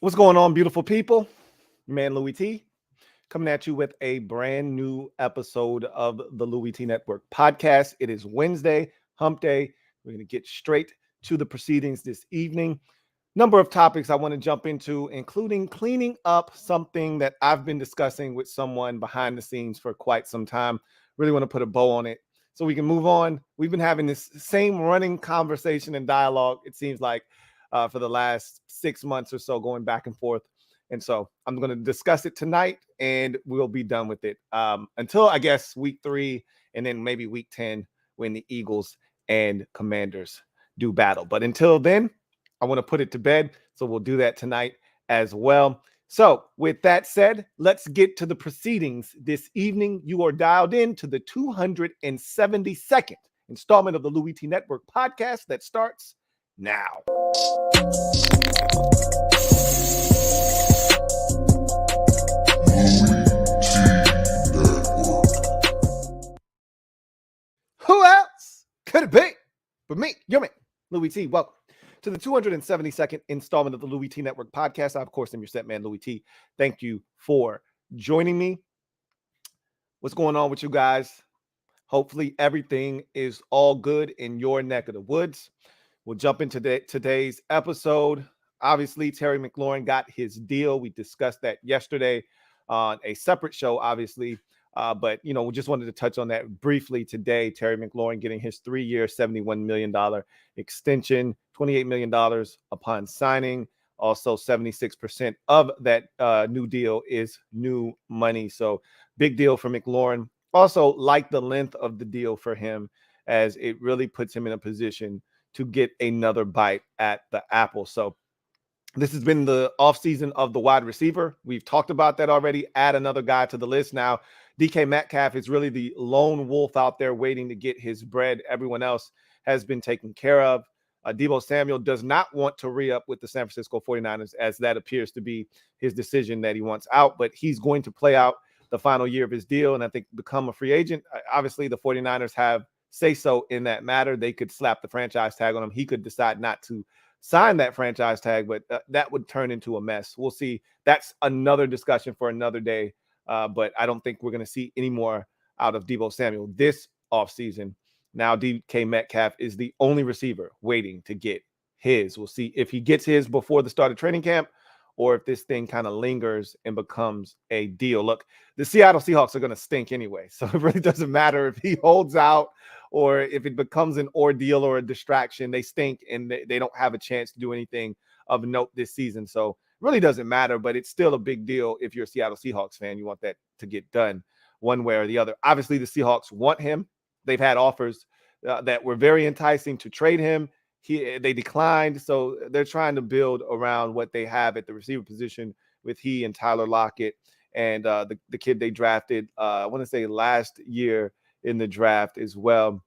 What's going on, beautiful people? Your man Louie T coming at you with a brand new episode of the Louie T Network podcast. It is Wednesday, hump day. We're going to get straight to the proceedings this evening. Number of topics I want to jump into, including cleaning up something that I've been discussing with someone behind the scenes for quite some time. Really want to put a bow on it so we can move on. We've been having this same running conversation and dialogue, it seems like, for the last 6 months or so, going back and forth. And so I'm going to discuss it tonight and we'll be done with it until, I guess, week 3 and then maybe week 10 when the Eagles and Commanders do battle. But until then, I want to put it to bed. So we'll do that tonight as well. So with that said, let's get to the proceedings this evening. You are dialed in to the 272nd installment of the Louie T Network podcast that starts now. Who else could it be but me, your man, Louie T? Welcome to the 272nd installment of the Louie T Network podcast. I, of course, am your set man, Louie T. Thank you for joining me. What's going on with you guys? Hopefully everything is all good in your neck of the woods. We'll jump into today's episode. Obviously, Terry McLaurin got his deal. We discussed that yesterday on a separate show, obviously. But, you know, we just wanted to touch on that briefly today. Terry McLaurin getting his 3-year, $71 million extension, $28 million upon signing. Also, 76% of that new deal is new money. So big deal for McLaurin. Also, like the length of the deal for him, as it really puts him in a position to get another bite at the apple. So this has been the offseason of the wide receiver. We've talked about that already. Add another guy to the list. Now, DK Metcalf is really the lone wolf out there waiting to get his bread. Everyone else has been taken care of. Deebo Samuel does not want to re-up with the San Francisco 49ers, as that appears to be his decision that he wants out. But he's going to play out the final year of his deal and I think become a free agent. Obviously, the 49ers have say-so in that matter. They could slap the franchise tag on him. He could decide not to sign that franchise tag, but that would turn into a mess. We'll see. That's another discussion for another day. But I don't think we're going to see any more out of Deebo Samuel this offseason. Now, DK Metcalf is the only receiver waiting to get his. We'll see if he gets his before the start of training camp or if this thing kind of lingers and becomes a deal. Look, the Seattle Seahawks are going to stink anyway. So it really doesn't matter if he holds out or if it becomes an ordeal or a distraction. They stink and they don't have a chance to do anything of note this season. So it really doesn't matter, but it's still a big deal if you're a Seattle Seahawks fan. You want that to get done one way or the other. Obviously, the Seahawks want him. They've had offers that were very enticing to trade him. They declined, so they're trying to build around what they have at the receiver position with he and Tyler Lockett and the kid they drafted, I want to say last year in the draft as well.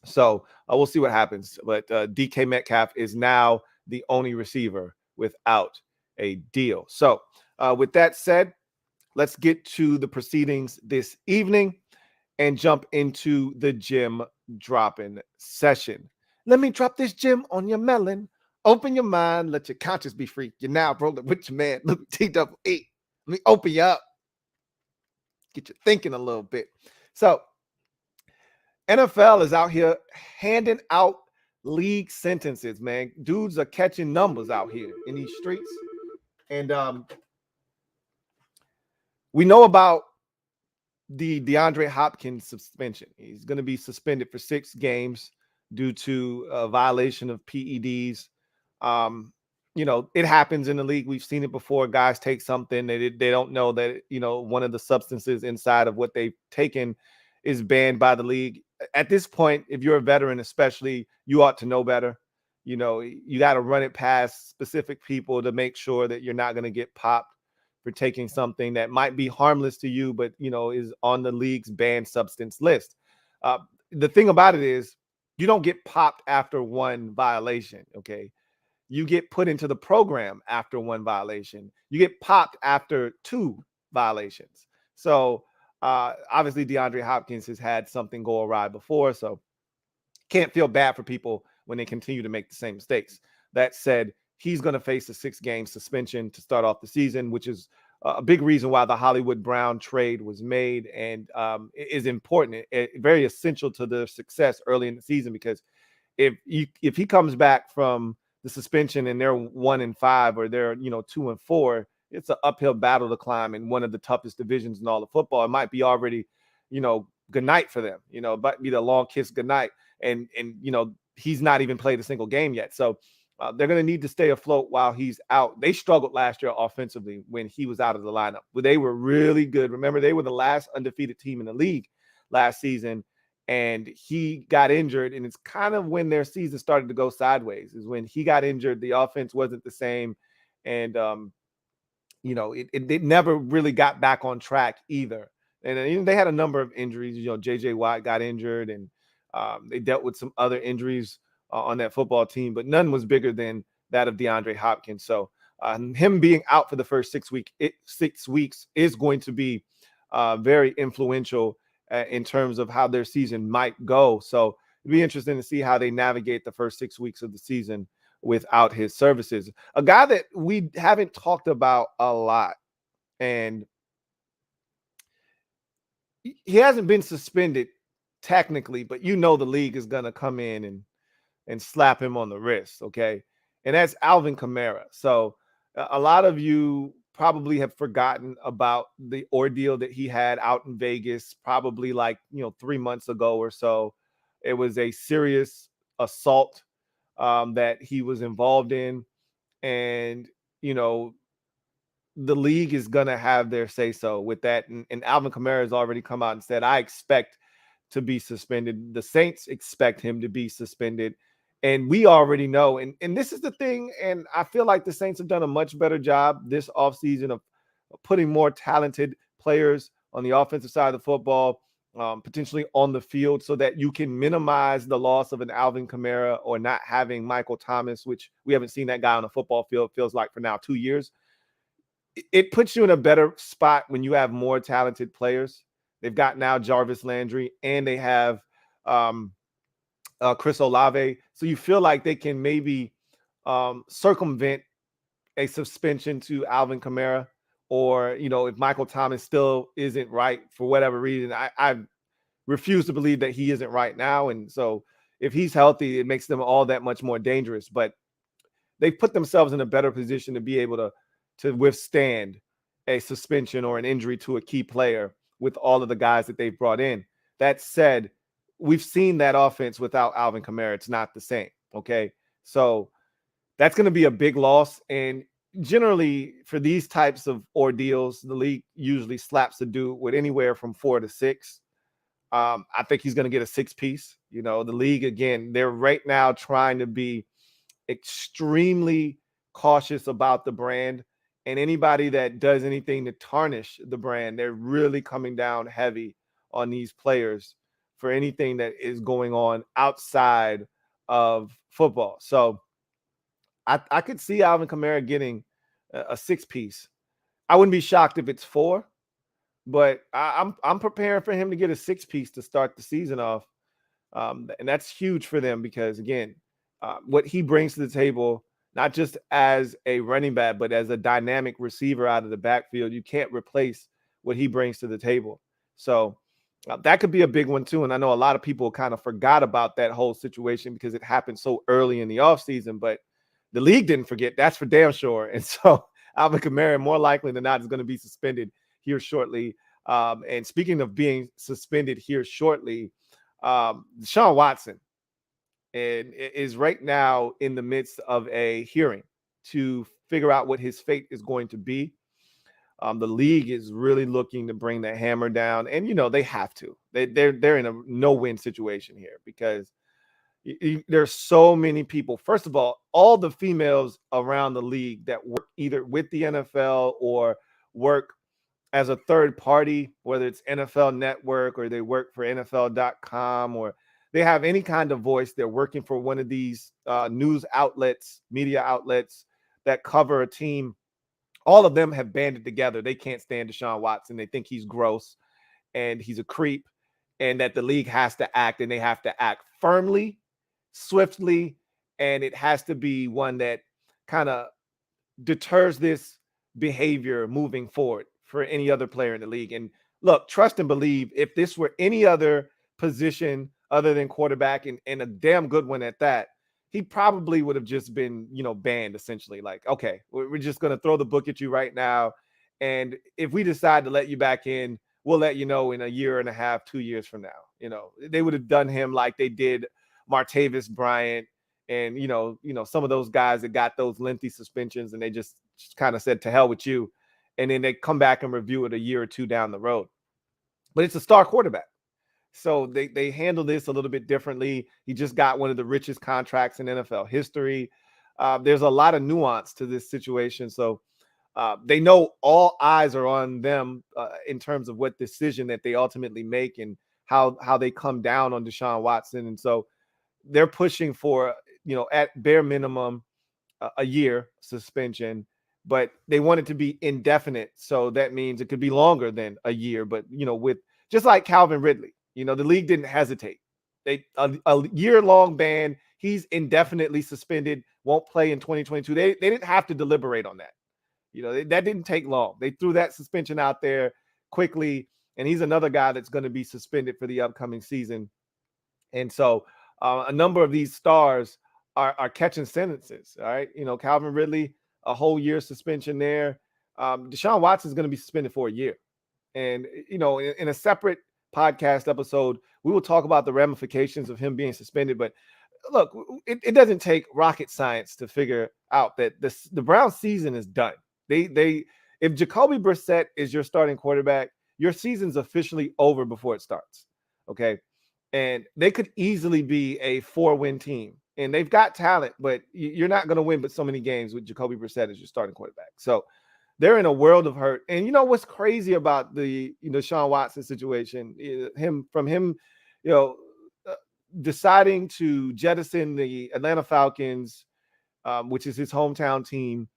So we'll see what happens. But DK Metcalf is now the only receiver without a deal. So with that said, let's get to the proceedings this evening and jump into the gem dropping session. Let me drop this gem on your melon. Open your mind. Let your conscience be free. You're now rolling with your man, TEE. Let me open you up. Get you thinking a little bit. So, NFL is out here handing out league sentences, man. Dudes are catching numbers out here in these streets. And we know about the Deandre Hopkins suspension. He's going to be suspended for 6 games due to a violation of PEDs. You know, it happens in the league. We've seen it before. Guys take something. They don't know that, you know, one of the substances inside of what they've taken is banned by the league. At this point, if you're a veteran, especially, you ought to know better. You know, you got to run it past specific people to make sure that you're not going to get popped for taking something that might be harmless to you, but, you know, is on the league's banned substance list. The thing about it is you don't get popped after one violation, okay? You get put into the program after one violation. You get popped after 2 violations. So obviously DeAndre Hopkins has had something go awry before, so can't feel bad for people when they continue to make the same mistakes. That said, he's going to face a 6-game suspension to start off the season, which is a big reason why the Hollywood Brown trade was made, and is important, very essential to their success early in the season, because if he comes back from the suspension and they're 1-5 or they're 2-4, it's an uphill battle to climb in one of the toughest divisions in all of football. It might be already, good night for them. It might be the long kiss goodnight, and he's not even played a single game yet. So they're going to need to stay afloat while he's out. They struggled last year offensively when he was out of the lineup. But they were really good. Remember, they were the last undefeated team in the league last season, and he got injured. And it's kind of when their season started to go sideways, is when he got injured. The offense wasn't the same. And, it never really got back on track either. And then they had a number of injuries. J.J. Watt got injured, and they dealt with some other injuries on that football team, but none was bigger than that of DeAndre Hopkins. So him being out for the first 6 weeks is going to be very influential in terms of how their season might go. So it'd be interesting to see how they navigate the first 6 weeks of the season without his services. A guy that we haven't talked about a lot, and he hasn't been suspended technically, but the league is going to come in and slap him on the wrist, okay? And that's Alvin Kamara. So a lot of you probably have forgotten about the ordeal that he had out in Vegas, probably 3 months ago or so. It was a serious assault that he was involved in. And, the league is going to have their say-so with that. And Alvin Kamara has already come out and said, I expect to be suspended. The Saints expect him to be suspended. And we already know. And this is the thing. And I feel like the Saints have done a much better job this offseason of putting more talented players on the offensive side of the football, potentially on the field, so that you can minimize the loss of an Alvin Kamara or not having Michael Thomas, which we haven't seen that guy on the football field, feels like, for now 2 years. It puts you in a better spot when you have more talented players. They've got now Jarvis Landry, and they have Chris Olave. So you feel like they can maybe circumvent a suspension to Alvin Kamara, or, if Michael Thomas still isn't right for whatever reason. I refuse to believe that he isn't right now. And so if he's healthy, it makes them all that much more dangerous. But they put themselves in a better position to be able to withstand a suspension or an injury to a key player with all of the guys that they've brought in. That said, we've seen that offense without Alvin Kamara. It's not the same. Okay. So that's going to be a big loss. And generally, for these types of ordeals, the league usually slaps a dude with anywhere from 4 to 6. I think he's going to get a 6-piece. The league, again, they're right now trying to be extremely cautious about the brand. And anybody that does anything to tarnish the brand, they're really coming down heavy on these players for anything that is going on outside of football. So I could see Alvin Kamara getting a 6-piece. I wouldn't be shocked if it's 4, but I'm preparing for him to get a 6-piece to start the season off. And that's huge for them because, again, what he brings to the table, not just as a running back, but as a dynamic receiver out of the backfield, you can't replace what he brings to the table. So that could be a big one too. And I know a lot of people kind of forgot about that whole situation because it happened so early in the offseason, but the league didn't forget. That's for damn sure. And so Alvin Kamara, more likely than not, is going to be suspended here shortly. And speaking of being suspended here shortly, Deshaun Watson is right now in the midst of a hearing to figure out what his fate is going to be. The league is really looking to bring the hammer down, and they have to. They're in a no-win situation here because there's so many people. First of all the females around the league that work either with the NFL or work as a third party, whether it's NFL Network or they work for NFL.com or they have any kind of voice. They're working for one of these news outlets, media outlets that cover a team. All of them have banded together. They can't stand Deshaun Watson. They think he's gross and he's a creep, and that the league has to act, and they have to act firmly, swiftly, and it has to be one that kind of deters this behavior moving forward for any other player in the league. And look, trust and believe, if this were any other position other than quarterback, and a damn good one at that, he probably would have just been, banned essentially. Like, okay, we're just going to throw the book at you right now. And if we decide to let you back in, we'll let you know in a year and a half, 2 years from now. They would have done him like they did Martavis Bryant and, some of those guys that got those lengthy suspensions, and they just kind of said, to hell with you. And then they come back and review it a year or two down the road. But it's a star quarterback. So they handle this a little bit differently. He just got one of the richest contracts in NFL history. There's a lot of nuance to this situation. So they know all eyes are on them in terms of what decision that they ultimately make and how they come down on Deshaun Watson. And so they're pushing for, at bare minimum, a year suspension, but they want it to be indefinite. So that means it could be longer than a year. But, with just like Calvin Ridley, the league didn't hesitate. A year-long ban, he's indefinitely suspended, won't play in 2022. They didn't have to deliberate on that. That didn't take long. They threw that suspension out there quickly, and he's another guy that's going to be suspended for the upcoming season. And so a number of these stars are catching sentences. All right. Calvin Ridley, a whole year suspension there. Deshaun Watson is going to be suspended for a year. And, in a separate podcast episode, we will talk about the ramifications of him being suspended. But look, it doesn't take rocket science to figure out that the Browns season is done. If Jacoby Brissett is your starting quarterback, your season's officially over before it starts. Okay. And they could easily be a 4-win team. And they've got talent, but you're not going to win but so many games with Jacoby Brissett as your starting quarterback. So they're in a world of hurt. And what's crazy about the Deshaun Watson situation, deciding to jettison the Atlanta Falcons, which is his hometown team,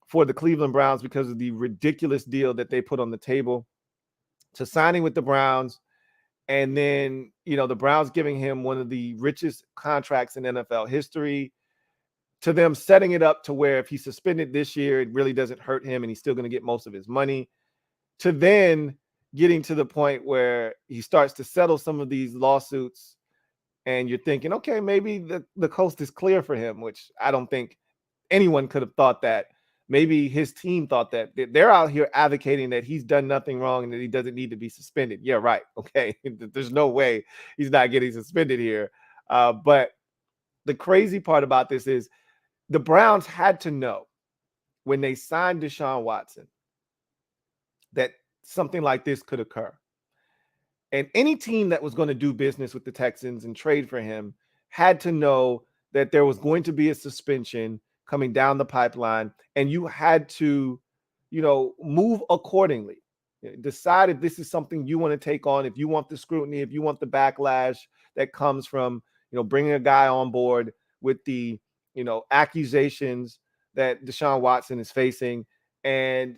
for the Cleveland Browns because of the ridiculous deal that they put on the table, to signing with the Browns. And then, the Browns giving him one of the richest contracts in NFL history, to them setting it up to where if he's suspended this year, it really doesn't hurt him and he's still going to get most of his money, to then getting to the point where he starts to settle some of these lawsuits. And you're thinking, okay, maybe the coast is clear for him, which I don't think anyone could have thought that. Maybe his team thought that. They're out here advocating that he's done nothing wrong and that he doesn't need to be suspended. Yeah, right. Okay. There's no way he's not getting suspended here. But the crazy part about this is the Browns had to know when they signed Deshaun Watson that something like this could occur. And any team that was going to do business with the Texans and trade for him had to know that there was going to be a suspension coming down the pipeline, and you had to, move accordingly. Decide if this is something you want to take on, if you want the scrutiny, if you want the backlash that comes from, bringing a guy on board with the, accusations that Deshaun Watson is facing, and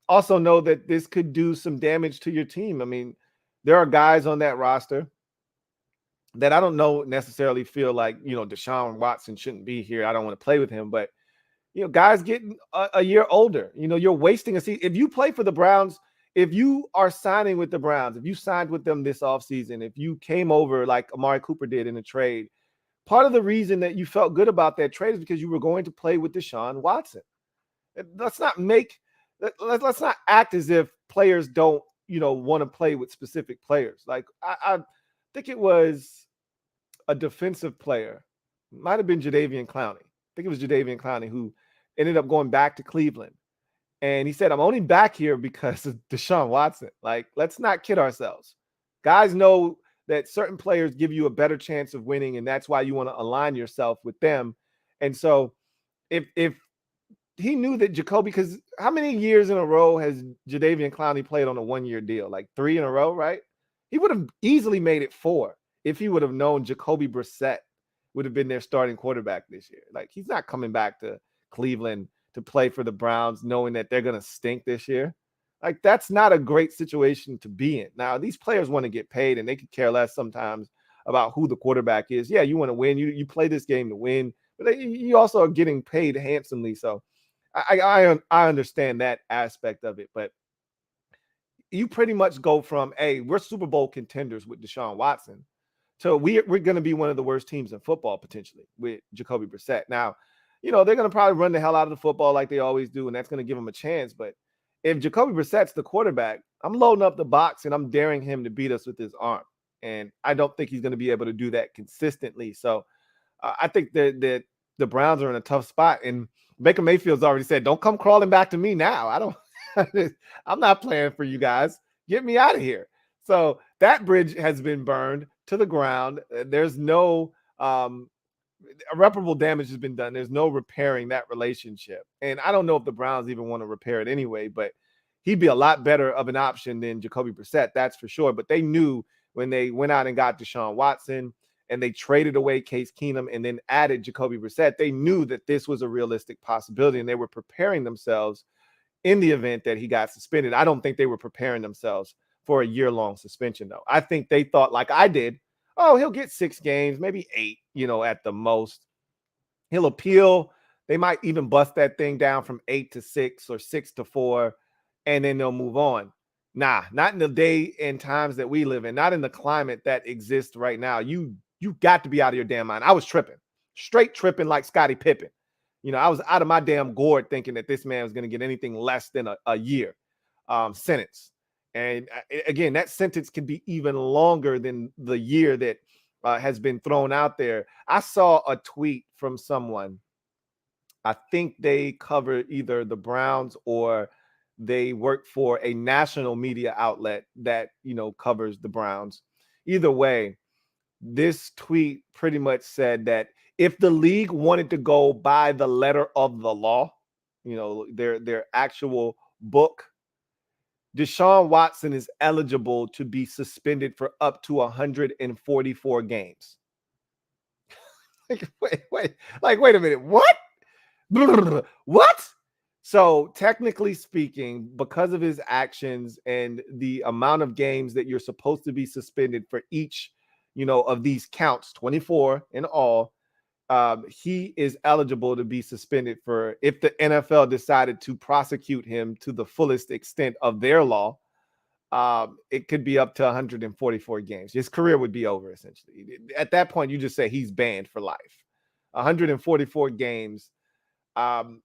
also know that this could do some damage to your team. I mean, there are guys on that roster that I don't know necessarily feel like, Deshaun Watson shouldn't be here. I don't want to play with him. But, guys getting a year older, you're wasting a season. If you play for the Browns, if you are signing with the Browns, if you signed with them this offseason, if you came over like Amari Cooper did in a trade, part of the reason that you felt good about that trade is because you were going to play with Deshaun Watson. Let's not act as if players don't, want to play with specific players. Like I think it was a defensive player, might have been Jadeveon Clowney. I think it was Jadeveon Clowney who ended up going back to Cleveland. And he said, I'm only back here because of Deshaun Watson. Like, let's not kid ourselves. Guys know that certain players give you a better chance of winning, and that's why you want to align yourself with them. And so if he knew that Jacoby, because how many years in a row has Jadeveon Clowney played on a 1-year deal? Like 3 in a row, right? He would have easily made it 4 if he would have known Jacoby Brissett would have been their starting quarterback this year. Like, he's not coming back to Cleveland to play for the Browns knowing that they're going to stink this year. Like, that's not a great situation to be in. Now, these players want to get paid, and they could care less sometimes about who the quarterback is. Yeah, you want to win. You play this game to win, but you also are getting paid handsomely. So I understand that aspect of it, but you pretty much go from, hey, we're Super Bowl contenders with Deshaun Watson, to we're going to be one of the worst teams in football potentially with Jacoby Brissett. Now, they're going to probably run the hell out of the football like they always do, and that's going to give them a chance. But if Jacoby Brissett's the quarterback, I'm loading up the box and I'm daring him to beat us with his arm. And I don't think he's going to be able to do that consistently. So I think that the Browns are in a tough spot. And Baker Mayfield's already said, don't come crawling back to me now. I'm not playing for you guys. Get me out of here. So that bridge has been burned to the ground. There's no irreparable damage has been done. There's no repairing that relationship. And I don't know if the Browns even want to repair it anyway, but he'd be a lot better of an option than Jacoby Brissett, that's for sure. But they knew when they went out and got Deshaun Watson and they traded away Case Keenum and then added Jacoby Brissett, they knew that this was a realistic possibility, and they were preparing themselves in the event that he got suspended. I don't think they were preparing themselves for a year-long suspension, though. I think they thought, like I did, oh, he'll get 6 games, maybe 8, at the most. He'll appeal. They might even bust that thing down from 8 to 6 or 6 to 4, and then they'll move on. Nah, not in the day and times that we live in, not in the climate that exists right now. You got to be out of your damn mind. I was tripping, straight tripping like Scottie Pippen. I was out of my damn gourd thinking that this man was going to get anything less than a year sentence. And again, that sentence can be even longer than the year that has been thrown out there. I saw a tweet from someone. I think they covered either the Browns or they work for a national media outlet that, covers the Browns. Either way, this tweet pretty much said that if the league wanted to go by the letter of the law, their actual book, Deshaun Watson is eligible to be suspended for up to 144 games. Wait a minute. What? What? So technically speaking, because of his actions and the amount of games that you're supposed to be suspended for each, of these counts, 24 in all, he is eligible to be suspended for, if the NFL decided to prosecute him to the fullest extent of their law, it could be up to 144 games. His career would be over, essentially. At that point, you just say he's banned for life. 144 games. I'm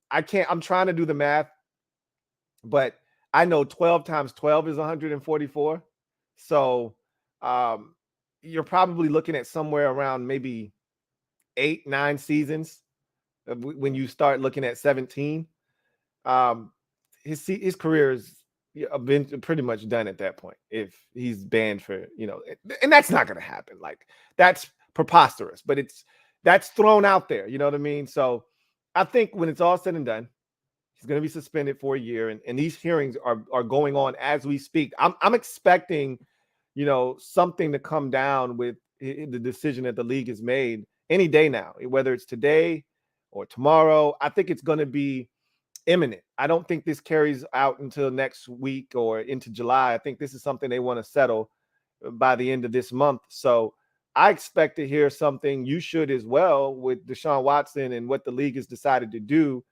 trying to do the math, but I know 12 times 12 is 144. So you're probably looking at somewhere around maybe 8-9 seasons when you start looking at 17. His career is been pretty much done at that point if he's banned for, and that's not going to happen. Like, that's preposterous, but that's thrown out there. You know what I mean? So I think when it's all said and done, he's going to be suspended for a year, and these hearings are going on as we speak. I'm expecting, something to come down with the decision that the league has made any day now, whether it's today or tomorrow. I think it's going to be imminent. I don't think this carries out until next week or into July. I think this is something they want to settle by the end of this month. So I expect to hear something. You should as well, with Deshaun Watson and what the league has decided to do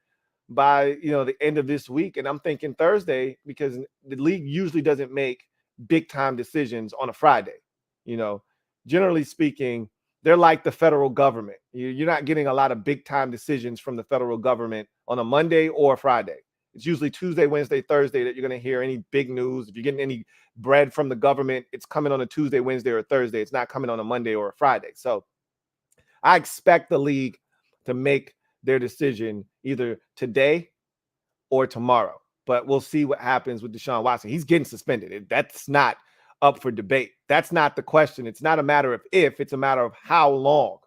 by, the end of this week. And I'm thinking Thursday, because the league usually doesn't make big time decisions on a Friday. Generally speaking, they're like the federal government. You're not getting a lot of big time decisions from the federal government on a Monday or a Friday. It's usually Tuesday, Wednesday, Thursday that you're going to hear any big news. If you're getting any bread from the government, it's coming on a Tuesday, Wednesday, or Thursday. It's not coming on a Monday or a Friday. So I expect the league to make their decision either today or tomorrow. But we'll see what happens with Deshaun Watson. He's getting suspended. That's not up for debate. That's not the question. It's not a matter of if, it's a matter of how long,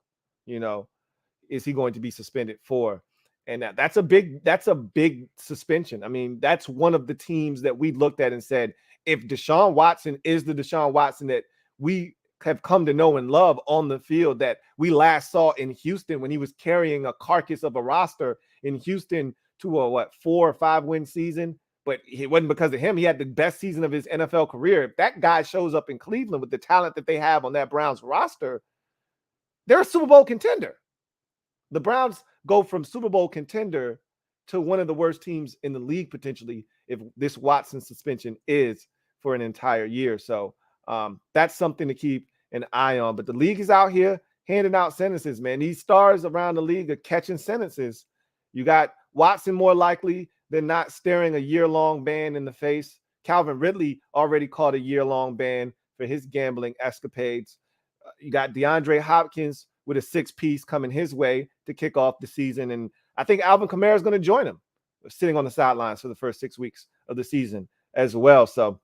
is he going to be suspended for. And that's a big suspension. I mean, that's one of the teams that we looked at and said, if Deshaun Watson is the Deshaun Watson that we have come to know and love on the field, that we last saw in Houston when he was carrying a carcass of a roster in Houston to a 4 or 5 win season, but it wasn't because of him. He had the best season of his NFL career. If that guy shows up in Cleveland with the talent that they have on that Browns roster, they're a Super Bowl contender. The Browns go from Super Bowl contender to one of the worst teams in the league potentially if this Watson suspension is for an entire year. So that's something to keep an eye on. But the league is out here handing out sentences, man. These stars around the league are catching sentences. You got Watson more likely than not staring a year-long ban in the face. Calvin Ridley already caught a year-long ban for his gambling escapades. You got DeAndre Hopkins with a 6-piece coming his way to kick off the season. And I think Alvin Kamara is going to join him, sitting on the sidelines for the first 6 weeks of the season as well. So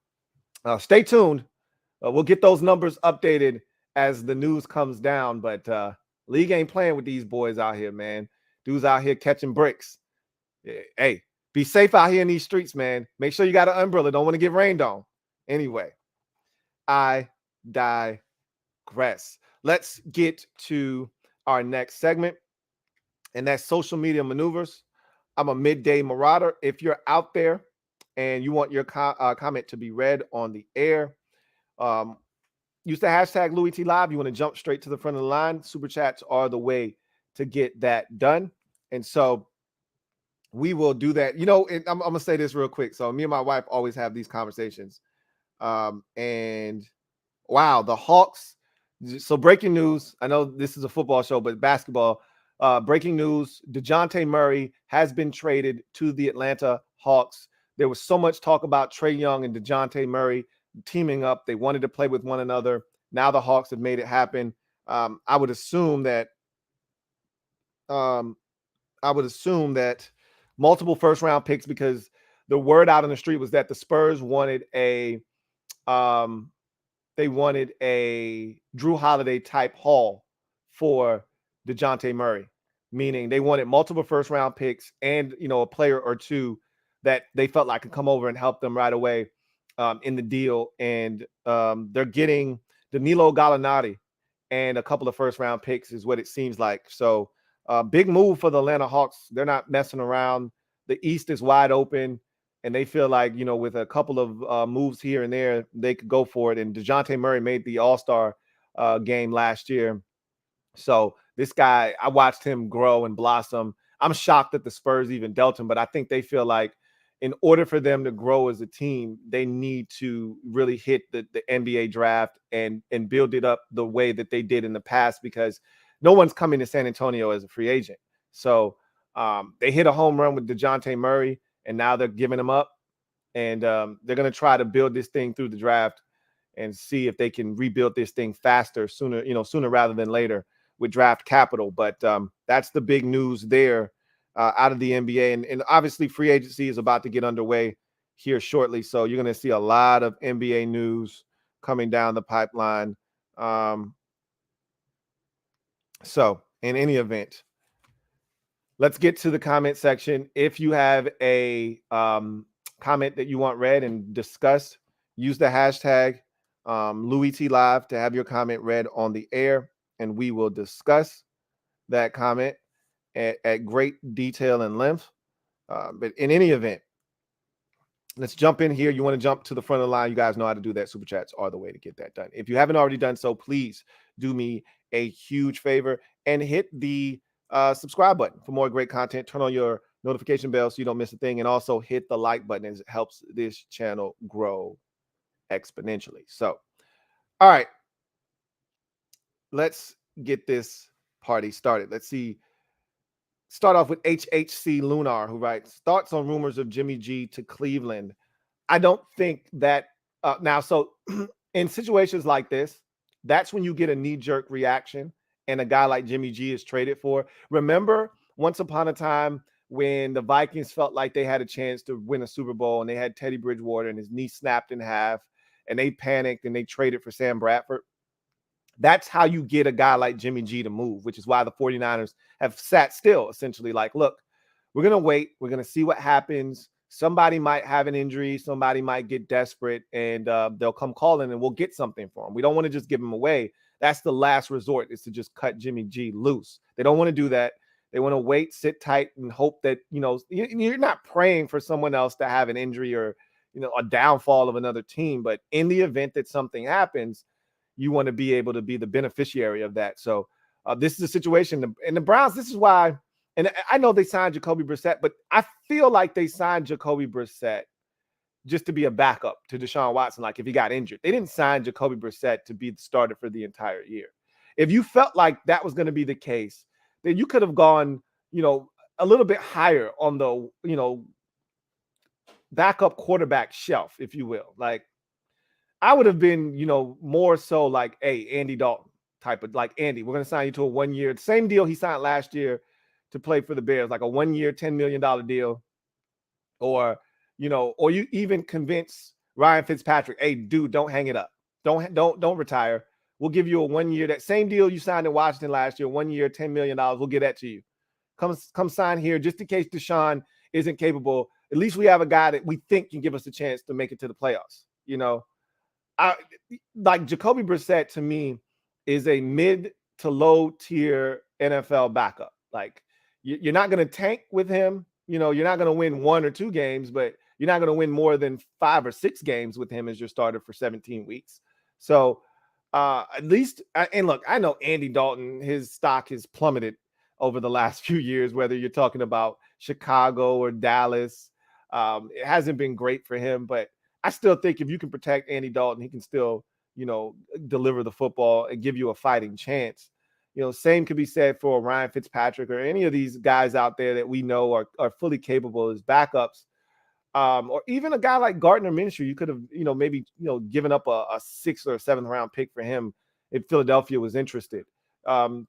stay tuned. We'll get those numbers updated as the news comes down. But league ain't playing with these boys out here, man. Dudes out here catching bricks. Hey, be safe out here in these streets, man. Make sure you got an umbrella. Don't want to get rained on. Anyway, I digress. Let's get to our next segment, and that's social media maneuvers. I'm a midday marauder. If you're out there and you want your comment to be read on the air, use the hashtag LouieTLive. You want to jump straight to the front of the line. Super chats are the way to get that done. And so we will do that. You know, I'm going to say this real quick. So me and my wife always have these conversations. And wow, the Hawks. So breaking news. I know this is a football show, but basketball. Breaking news. DeJounte Murray has been traded to the Atlanta Hawks. There was so much talk about Trae Young and DeJounte Murray teaming up. They wanted to play with one another. Now the Hawks have made it happen. I would assume that multiple first-round picks, because the word out on the street was that the Spurs wanted a Drew Holiday type haul for DeJounte Murray, meaning they wanted multiple first-round picks and, you know, a player or two that they felt like could come over and help them right away in the deal. And they're getting Danilo Gallinari and a couple of first-round picks is what it seems like. So big move for the Atlanta Hawks. They're not messing around. The East is wide open, and they feel like, you know, with a couple of moves here and there, they could go for it. And DeJounte Murray made the All-Star game last year. So this guy, I watched him grow and blossom. I'm shocked that the Spurs even dealt him, but I think they feel like in order for them to grow as a team, they need to really hit the NBA draft and build it up the way that they did in the past, because no one's coming to San Antonio as a free agent. So they hit a home run with DeJounte Murray, and now they're giving him up. And they're going to try to build this thing through the draft and see if they can rebuild this thing faster, sooner rather than later with draft capital. But that's the big news there out of the NBA. And obviously free agency is about to get underway here shortly. So you're going to see a lot of NBA news coming down the pipeline. So in any event, let's get to the comment section. If you have a comment that you want read and discussed, use the hashtag LouieTLive to have your comment read on the air, and we will discuss that comment at great detail and length. But in any event, let's jump in here. You want to jump to the front of the line. You guys know how to do that. Super chats are the way to get that done. If you haven't already done so, please do me a huge favor and hit the subscribe button for more great content. Turn on your notification bell so you don't miss a thing. And also hit the like button, as it helps this channel grow exponentially. So, all right, let's get this party started. Let's see. Start off with HHC Lunar, who writes, thoughts on rumors of Jimmy G to Cleveland. I don't think that so in situations like this, that's when you get a knee-jerk reaction and a guy like Jimmy G is traded for. Remember once upon a time when the Vikings felt like they had a chance to win a Super Bowl and they had Teddy Bridgewater and his knee snapped in half and they panicked and they traded for Sam Bradford? That's how you get a guy like Jimmy G to move, which is why the 49ers have sat still, essentially like, look, we're going to wait. We're going to see what happens. Somebody might have an injury. Somebody might get desperate, and they'll come calling, and we'll get something for him. We don't want to just give him away. That's the last resort, is to just cut Jimmy G loose. They don't want to do that. They want to wait, sit tight, and hope that, you know, you're not praying for someone else to have an injury or, you know, a downfall of another team. But in the event that something happens, you want to be able to be the beneficiary of that. So This is a situation, and the Browns, this is why, and I know they signed Jacoby Brissett, but I feel like they signed Jacoby Brissett just to be a backup to Deshaun Watson, like if he got injured. They didn't sign Jacoby Brissett to be the starter for the entire year. If you felt like that was going to be the case, then you could have gone, a little bit higher on the, backup quarterback shelf, if you will. Like, I would have been, more so like, hey, Andy Dalton type of, like, Andy, we're going to sign you to a 1 year, same deal he signed last year to play for the Bears, like a 1 year, $10 million deal. Or, or you even convince Ryan Fitzpatrick, hey, dude, don't hang it up. Don't retire. We'll give you a 1 year, that same deal you signed in Washington last year, 1 year, $10 million. We'll get that to you. Come sign here just in case Deshaun isn't capable. At least we have a guy that we think can give us a chance to make it to the playoffs. Like Jacoby Brissett to me is a mid to low tier NFL backup. Like you're not going to tank with him. You're not going to win 1 or 2 games, but you're not going to win more than 5 or 6 games with him as your starter for 17 weeks. So at least, and look, I know Andy Dalton, his stock has plummeted over the last few years, whether you're talking about Chicago or Dallas. It hasn't been great for him, but I still think if you can protect Andy Dalton, he can still, deliver the football and give you a fighting chance. Same could be said for Ryan Fitzpatrick or any of these guys out there that we know are fully capable as backups. Or even a guy like Gardner Minshew, you could have, maybe, given up a 6th or 7th round pick for him if Philadelphia was interested.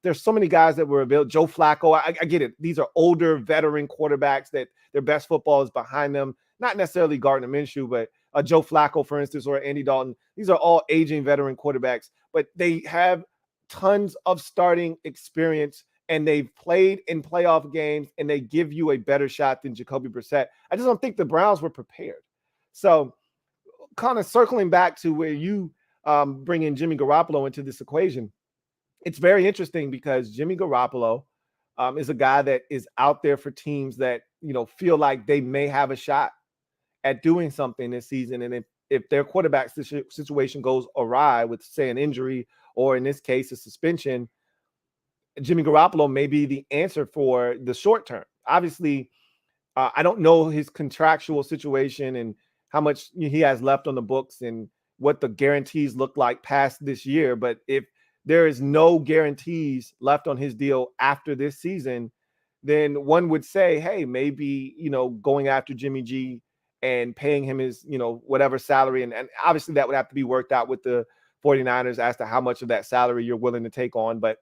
There's so many guys that were available. Joe Flacco, I get it. These are older veteran quarterbacks that their best football is behind them. Not necessarily Gardner Minshew, but Joe Flacco, for instance, or Andy Dalton. These are all aging veteran quarterbacks, but they have tons of starting experience and they've played in playoff games and they give you a better shot than Jacoby Brissett. I just don't think the Browns were prepared. So kind of circling back to where you bring in Jimmy Garoppolo into this equation, it's very interesting because Jimmy Garoppolo is a guy that is out there for teams that, feel like they may have a shot at doing something this season. And if their quarterback situation goes awry with, say, an injury or in this case, a suspension, Jimmy Garoppolo may be the answer for the short term. Obviously, I don't know his contractual situation and how much he has left on the books and what the guarantees look like past this year. But if there is no guarantees left on his deal after this season, then one would say, hey, maybe, going after Jimmy G and paying him his, whatever salary. And obviously that would have to be worked out with the 49ers as to how much of that salary you're willing to take on. But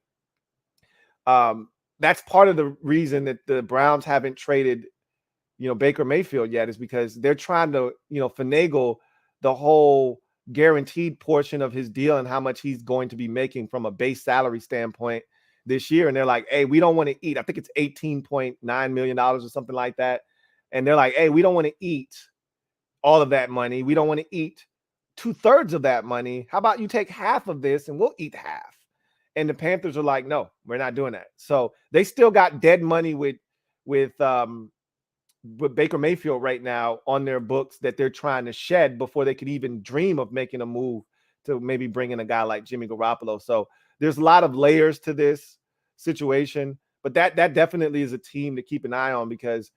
that's part of the reason that the Browns haven't traded, Baker Mayfield yet, is because they're trying to, finagle the whole guaranteed portion of his deal and how much he's going to be making from a base salary standpoint this year. And they're like, hey, we don't want to eat. I think it's $18.9 million or something like that. And they're like, hey, we don't want to eat all of that money. We don't want to eat 2/3 of that money. How about you take half of this and we'll eat half? And the Panthers are like, no, we're not doing that. So they still got dead money with Baker Mayfield right now on their books that they're trying to shed before they could even dream of making a move to maybe bring in a guy like Jimmy Garoppolo. So there's a lot of layers to this situation, but that definitely is a team to keep an eye on, because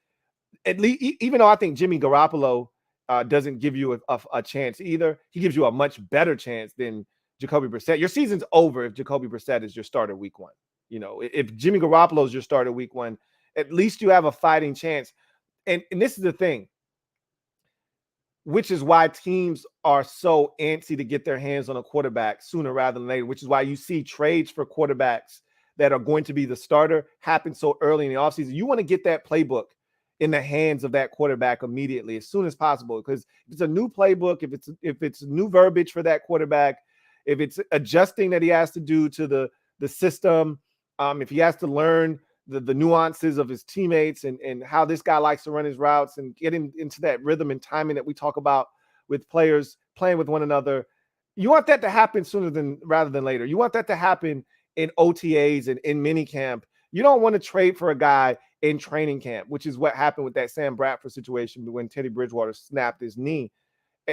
at least, even though I think Jimmy Garoppolo doesn't give you a chance either, he gives you a much better chance than Jacoby Brissett. Your season's over if Jacoby Brissett is your starter week 1. If Jimmy Garoppolo is your starter week 1, at least you have a fighting chance. And this is the thing, which is why teams are so antsy to get their hands on a quarterback sooner rather than later, which is why you see trades for quarterbacks that are going to be the starter happen so early in the offseason. You want to get that playbook in the hands of that quarterback immediately, as soon as possible, because if it's a new playbook, if it's new verbiage for that quarterback, if it's adjusting that he has to do to the system, if he has to learn the nuances of his teammates and how this guy likes to run his routes and get into that rhythm and timing that we talk about with players playing with one another, you want that to happen rather than later. You want that to happen in OTAs and in minicamp. You don't want to trade for a guy in training camp, which is what happened with that Sam Bradford situation when Teddy Bridgewater snapped his knee,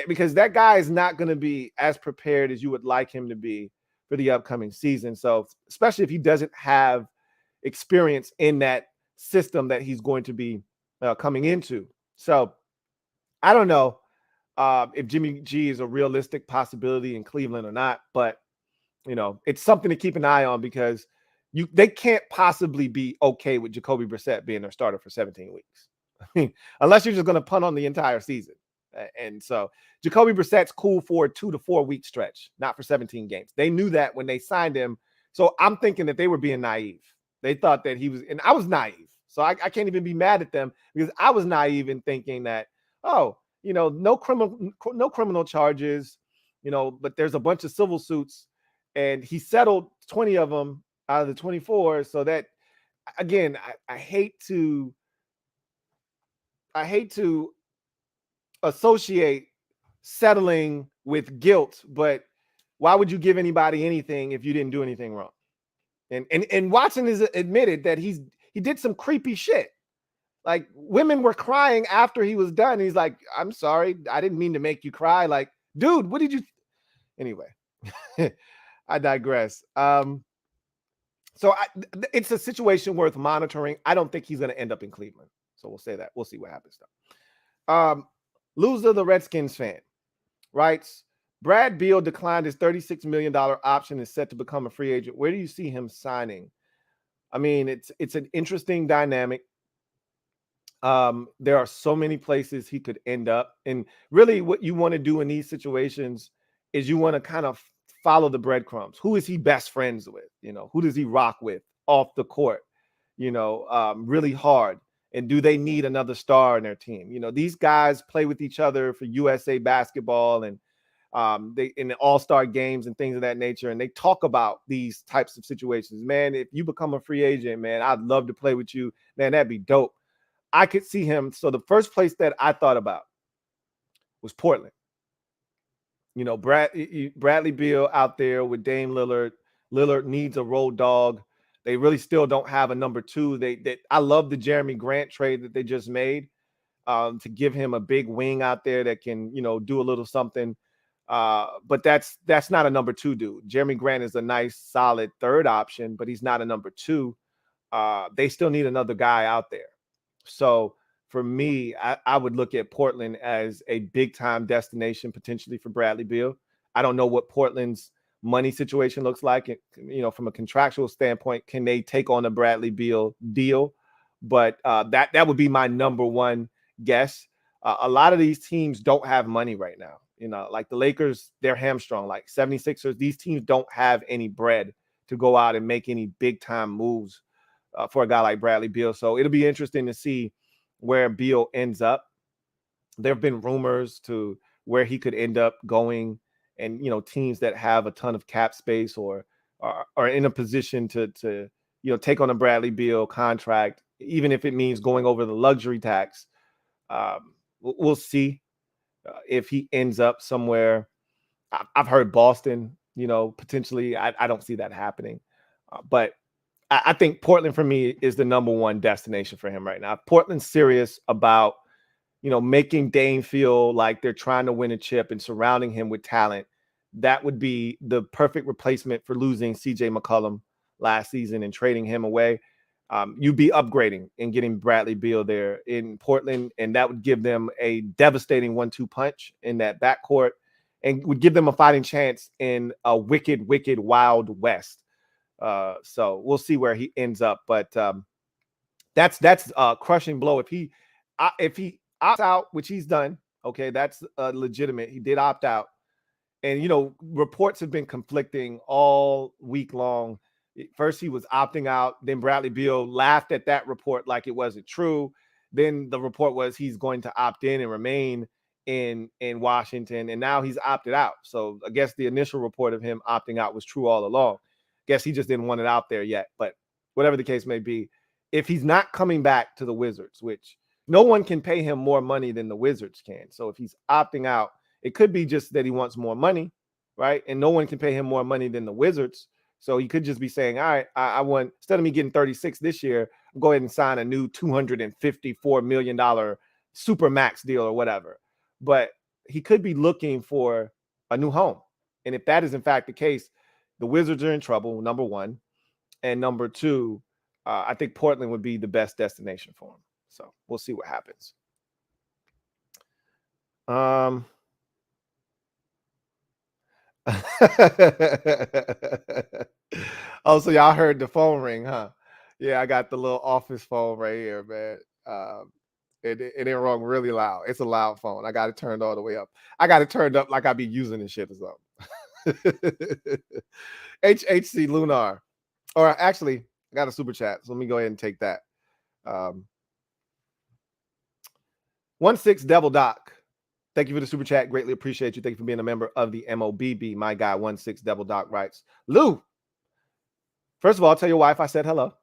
because that guy is not going to be as prepared as you would like him to be for the upcoming season. So especially if he doesn't have experience in that system that he's going to be coming into. So I don't know if Jimmy G is a realistic possibility in Cleveland or not, but it's something to keep an eye on because they can't possibly be okay with Jacoby Brissett being their starter for 17 weeks. I mean, unless you're just going to punt on the entire season. And so Jacoby Brissett's cool for a 2 to 4 week stretch, not for 17 games. They knew that when they signed him. So I'm thinking that they were being naive. They thought that he was, and I was naive. So I can't even be mad at them because I was naive in thinking that, no criminal charges, but there's a bunch of civil suits and he settled 20 of them out of the 24. So that, again, I hate to associate settling with guilt, but why would you give anybody anything if you didn't do anything wrong? And Watson has admitted that he did some creepy shit. Like, women were crying after he was done. He's like, I'm sorry, I didn't mean to make you cry. Like, dude, what did you? Anyway, I digress. So it's a situation worth monitoring. I don't think he's going to end up in Cleveland. So we'll say that. We'll see what happens though. Loser, the Redskins fan, writes, Brad Beal declined his $36 million option and is set to become a free agent. Where do you see him signing? I mean, it's an interesting dynamic. There are so many places he could end up. And really what you want to do in these situations is you want to kind of follow the breadcrumbs. Who is he best friends with? Who does he rock with off the court? Really hard. And do they need another star in their team? These guys play with each other for USA basketball and they in the all-star games and things of that nature. And they talk about these types of situations. Man, if you become a free agent, man, I'd love to play with you. Man, that'd be dope. I could see him. So the first place that I thought about was Portland. Bradley Beal out there with Dame Lillard. Lillard needs a road dog. They really still don't have a number two. I love the Jeremy Grant trade that they just made to give him a big wing out there that can, do a little something. But that's not a number two dude. Jeremy Grant is a nice, solid third option, but he's not a number two. They still need another guy out there. So for me, I would look at Portland as a big-time destination potentially for Bradley Beal. I don't know what Portland's money situation looks like. From a contractual standpoint, can they take on a Bradley Beal deal? But that would be my number one guess. A lot of these teams don't have money right now. Like the Lakers, they're hamstrung. Like 76ers, these teams don't have any bread to go out and make any big-time moves for a guy like Bradley Beal. So it'll be interesting to see where Beal ends up. There have been rumors to where he could end up going, and teams that have a ton of cap space or are in a position to take on a Bradley Beal contract, even if it means going over the luxury tax. We'll see if he ends up somewhere. I've heard Boston, potentially. I don't see that happening, but I think Portland for me is the number one destination for him right now. Portland's serious about, making Dame feel like they're trying to win a chip and surrounding him with talent. That would be the perfect replacement for losing CJ McCollum last season and trading him away. You'd be upgrading and getting Bradley Beal there in Portland, and that would give them a devastating 1-2 punch in that backcourt and would give them a fighting chance in a wicked, wicked Wild West. So we'll see where he ends up, but that's a crushing blow. If he opts out, which he's done, okay, that's legitimate. He did opt out, and reports have been conflicting all week long. First he was opting out, then Bradley Beal laughed at that report like it wasn't true. Then the report was he's going to opt in and remain in Washington, and now he's opted out. So I guess the initial report of him opting out was true all along. Guess he just didn't want it out there yet. But whatever the case may be, if he's not coming back to the Wizards, which no one can pay him more money than the Wizards can. So if he's opting out, it could be just that he wants more money, right? And no one can pay him more money than the Wizards. So he could just be saying, all right, I want, instead of me getting 36 this year, I'll go ahead and sign a new $254 million super max deal or whatever. But he could be looking for a new home. And if that is in fact the case, the Wizards are in trouble, number one. And number two, I think Portland would be the best destination for him. So we'll see what happens. Oh, so y'all heard the phone ring, huh? Yeah, I got the little office phone right here, man. It ain't wrong, really loud. It's a loud phone. I got it turned all the way up. I got it turned up like I be using this shit or something. HHC Lunar. Or actually, I got a super chat. So let me go ahead and take that. 16 Devil Doc. Thank you for the super chat. Greatly appreciate you. Thank you for being a member of the MOBB. My guy, 16 Devil Doc writes, Lou, first of all, tell your wife I said hello.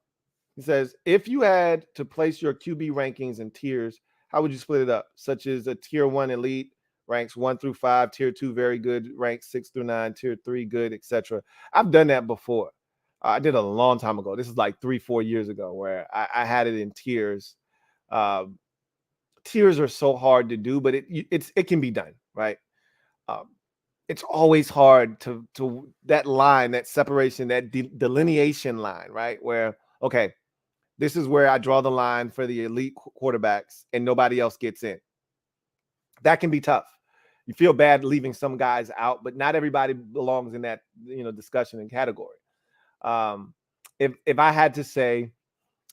He says, if you had to place your QB rankings in tiers, how would you split it up? Such as a tier 1 elite, ranks 1 through 5, tier 2 very good, ranks 6 through 9, tier 3 good, etc. I've done that before. I did it a long time ago. This is like 3-4 years ago where I had it in tiers. Tiers are so hard to do, but it can be done, right? It's always hard to that line, that separation, that delineation line, right? Where, okay, this is where I draw the line for the elite quarterbacks and nobody else gets in. That can be tough. You feel bad leaving some guys out, but not everybody belongs in that, discussion and category. If I had to say,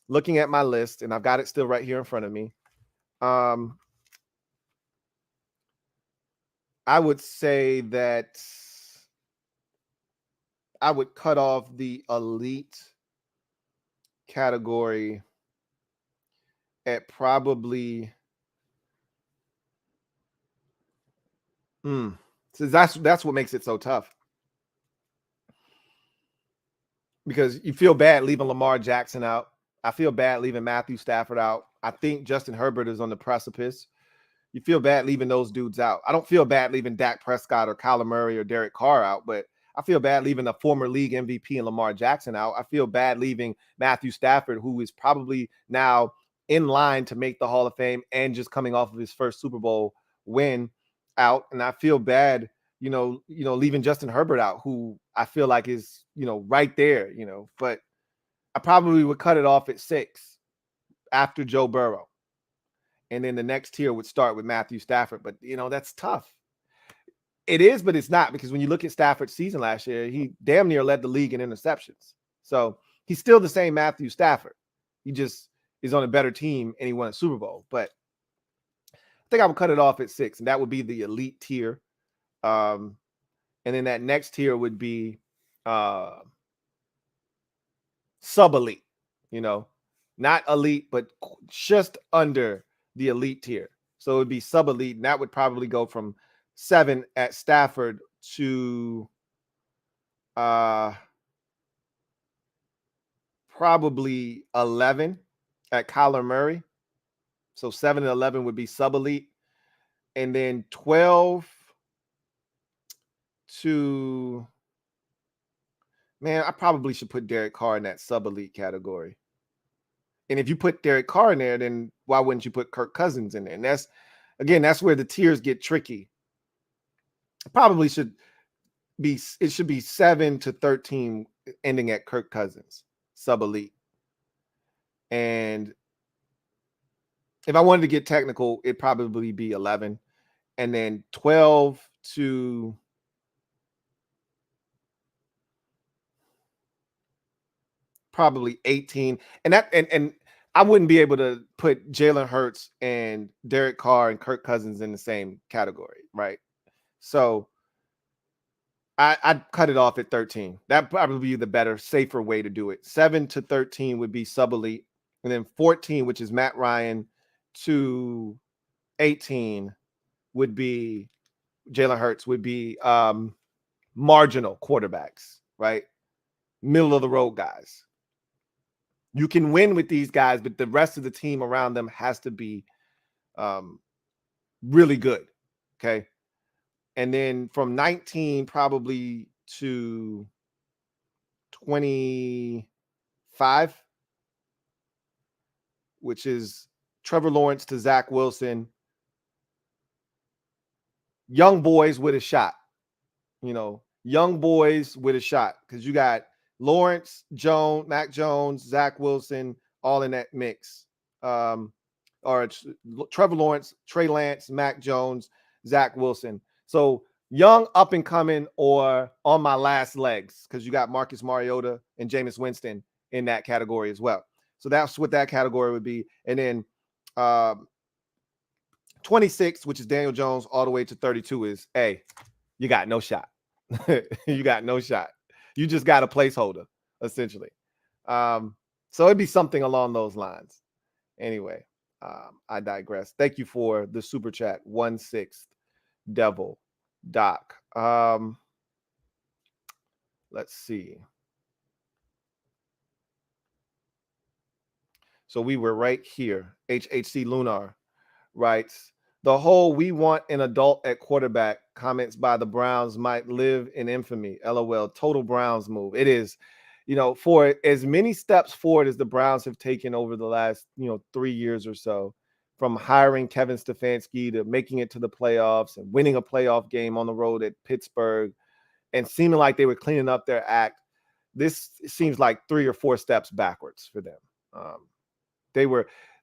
looking at my list, and I've got it still right here in front of me, I would say that I would cut off the elite category at probably so that's what makes it so tough. Because you feel bad leaving Lamar Jackson out. I feel bad leaving Matthew Stafford out. I think Justin Herbert is on the precipice. You feel bad leaving those dudes out. I don't feel bad leaving Dak Prescott or Kyler Murray or Derek Carr out, but I feel bad leaving a former league MVP and Lamar Jackson out. I feel bad leaving Matthew Stafford, who is probably now in line to make the Hall of Fame and just coming off of his first Super Bowl win, out. And I feel bad, leaving Justin Herbert out, who I feel like is, right there, but I probably would cut it off at 6 after Joe Burrow. And then the next tier would start with Matthew Stafford. But, that's tough. It is, but it's not, because when you look at Stafford's season last year, he damn near led the league in interceptions. So he's still the same Matthew Stafford. He just is on a better team and he won a Super Bowl. But I think I would cut it off at 6, and that would be the elite tier. And then that next tier would be sub-elite, not elite, but just under the elite tier. So it would be sub-elite, and that would probably go from 7 at Stafford to probably 11 at Kyler Murray. So 7 and 11 would be sub-elite. And then 12 to, man, I probably should put Derek Carr in that sub-elite category. And if you put Derek Carr in there, then why wouldn't you put Kirk Cousins in there? And that's where the tiers get tricky. Probably should be 7 to 13 ending at Kirk Cousins, sub-elite. And if I wanted to get technical, it'd probably be 11. And then 12 to probably 18. And I wouldn't be able to put Jalen Hurts and Derek Carr and Kirk Cousins in the same category, right? So I'd cut it off at 13. That'd probably be the better, safer way to do it. 7 to 13 would be sub-elite. And then 14, which is Matt Ryan, to 18 would be Jalen Hurts, would be marginal quarterbacks, right? Middle of the road guys. You can win with these guys, but the rest of the team around them has to be really good, okay? And then from 19 probably to 25, which is Trevor Lawrence to Zach Wilson. Young boys with a shot, young boys with a shot, because you got Lawrence, Mac Jones, Zach Wilson, all in that mix. Or it's Trevor Lawrence, Trey Lance, Mac Jones, Zach Wilson. So young, up and coming, or on my last legs, because you got Marcus Mariota and Jameis Winston in that category as well. So that's what that category would be. And then 26, which is Daniel Jones, all the way to 32 is, hey, you got no shot. You got no shot. You just got a placeholder, essentially. So it'd be something along those lines. Anyway, I digress. Thank you for the super chat. 1/6 Devil Doc. Let's see. So we were right here. HHC Lunar writes, the whole "we want an adult at quarterback" comments by the Browns might live in infamy. LOL. Total Browns move. It is, for as many steps forward as the Browns have taken over the last, 3 years or so, from hiring Kevin Stefanski to making it to the playoffs and winning a playoff game on the road at Pittsburgh and seeming like they were cleaning up their act. This seems like 3 or 4 steps backwards for them.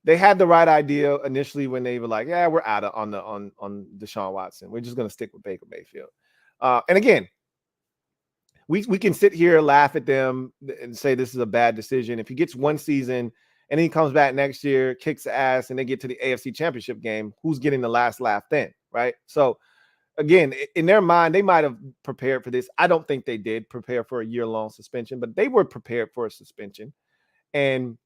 They had the right idea initially when they were like, yeah, we're out on Deshaun Watson. We're just going to stick with Baker Mayfield. And again, we can sit here, laugh at them and say this is a bad decision. If he gets one season and he comes back next year, kicks ass, and they get to the AFC Championship game, who's getting the last laugh then, right? So again, in their mind, they might have prepared for this. I don't think they did prepare for a year-long suspension, but they were prepared for a suspension. And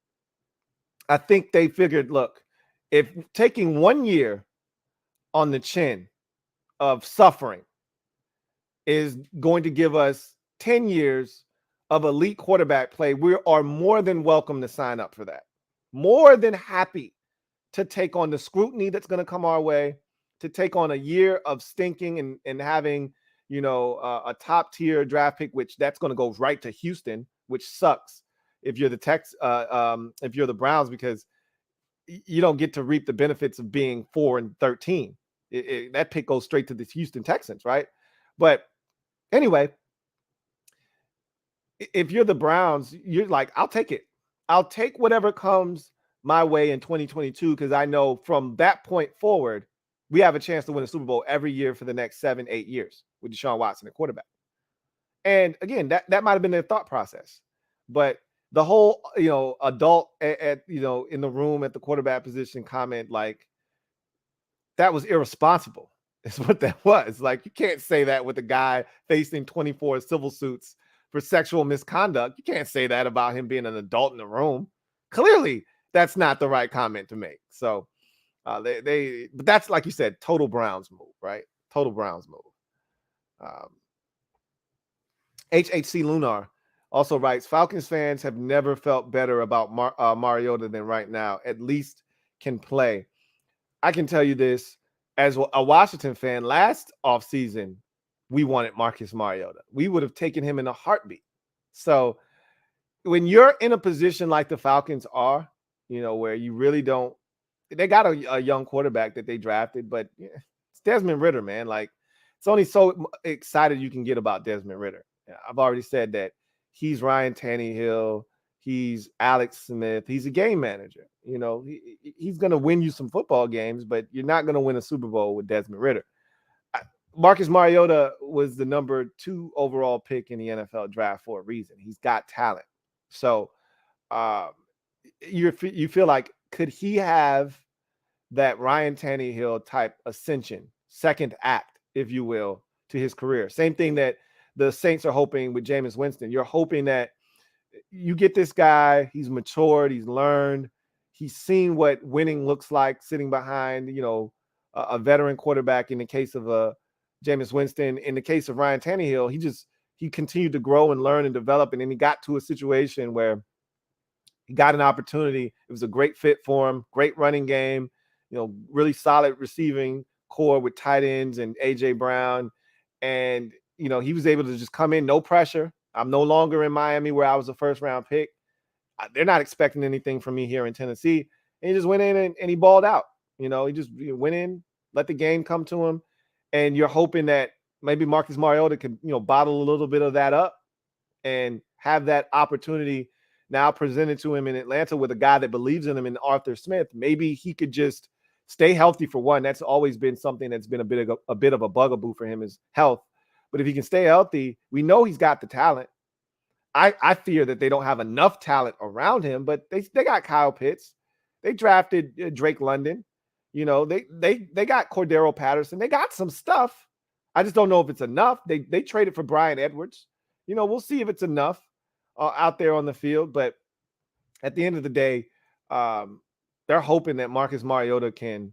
I think they figured, look, if taking 1 year on the chin of suffering is going to give us 10 years of elite quarterback play, we are more than welcome to sign up for that. More than happy to take on the scrutiny that's going to come our way, to take on a year of stinking and having, a top tier draft pick, which that's going to go right to Houston, which sucks if you're if you're the Browns, because you don't get to reap the benefits of being 4-13. That pick goes straight to the Houston Texans, right? But anyway, if you're the Browns, you're like, I'll take it. I'll take whatever comes my way in 2022, because I know from that point forward, we have a chance to win a Super Bowl every year for the next 7-8 years with Deshaun Watson at quarterback. And again, that might have been their thought process. But the whole, adult at in the room at the quarterback position comment, like, that was irresponsible. Is what that was. Like, you can't say that with a guy facing 24 civil suits for sexual misconduct. You can't say that about him being an adult in the room. Clearly, that's not the right comment to make. So but that's, like you said, total Browns move, right? Total Browns move. HHC Lunar also writes, Falcons fans have never felt better about Mariota than right now. At least can play. I can tell you this, as a Washington fan, last offseason, we wanted Marcus Mariota. We would have taken him in a heartbeat. So when you're in a position like the Falcons are, where you really don't, they got a young quarterback that they drafted, but it's Desmond Ridder, man. Like, it's only so excited you can get about Desmond Ridder. I've already said that he's Ryan Tannehill. He's Alex Smith. He's a game manager. He's going to win you some football games, but you're not going to win a Super Bowl with Desmond Ridder. Marcus Mariota was the number 2 overall pick in the NFL draft for a reason. He's got talent. So you feel like, could he have that Ryan Tannehill type ascension, second act, if you will, to his career? Same thing that the Saints are hoping with Jameis Winston. You're hoping that you get this guy, he's matured, he's learned, he's seen what winning looks like sitting behind, a veteran quarterback. In the case of Jameis Winston, in the case of Ryan Tannehill, he continued to grow and learn and develop, and then he got to a situation where he got an opportunity. It was a great fit for him, great running game, really solid receiving core with tight ends and A.J. Brown. And, he was able to just come in, no pressure. I'm no longer in Miami where I was a first-round pick. They're not expecting anything from me here in Tennessee. And he just went in and he balled out. He just went in, let the game come to him. And you're hoping that maybe Marcus Mariota could, bottle a little bit of that up and have that opportunity now presented to him in Atlanta with a guy that believes in him in Arthur Smith. Maybe he could just stay healthy for one. That's always been something that's been a bit of a bugaboo for him is health. But if he can stay healthy, we know he's got the talent. I fear that they don't have enough talent around him, but they got Kyle Pitts. They drafted Drake London. They got Cordero Patterson. They got some stuff. I just don't know if it's enough. They traded for Bryan Edwards. We'll see if it's enough out there on the field. But at the end of the day, they're hoping that Marcus Mariota can,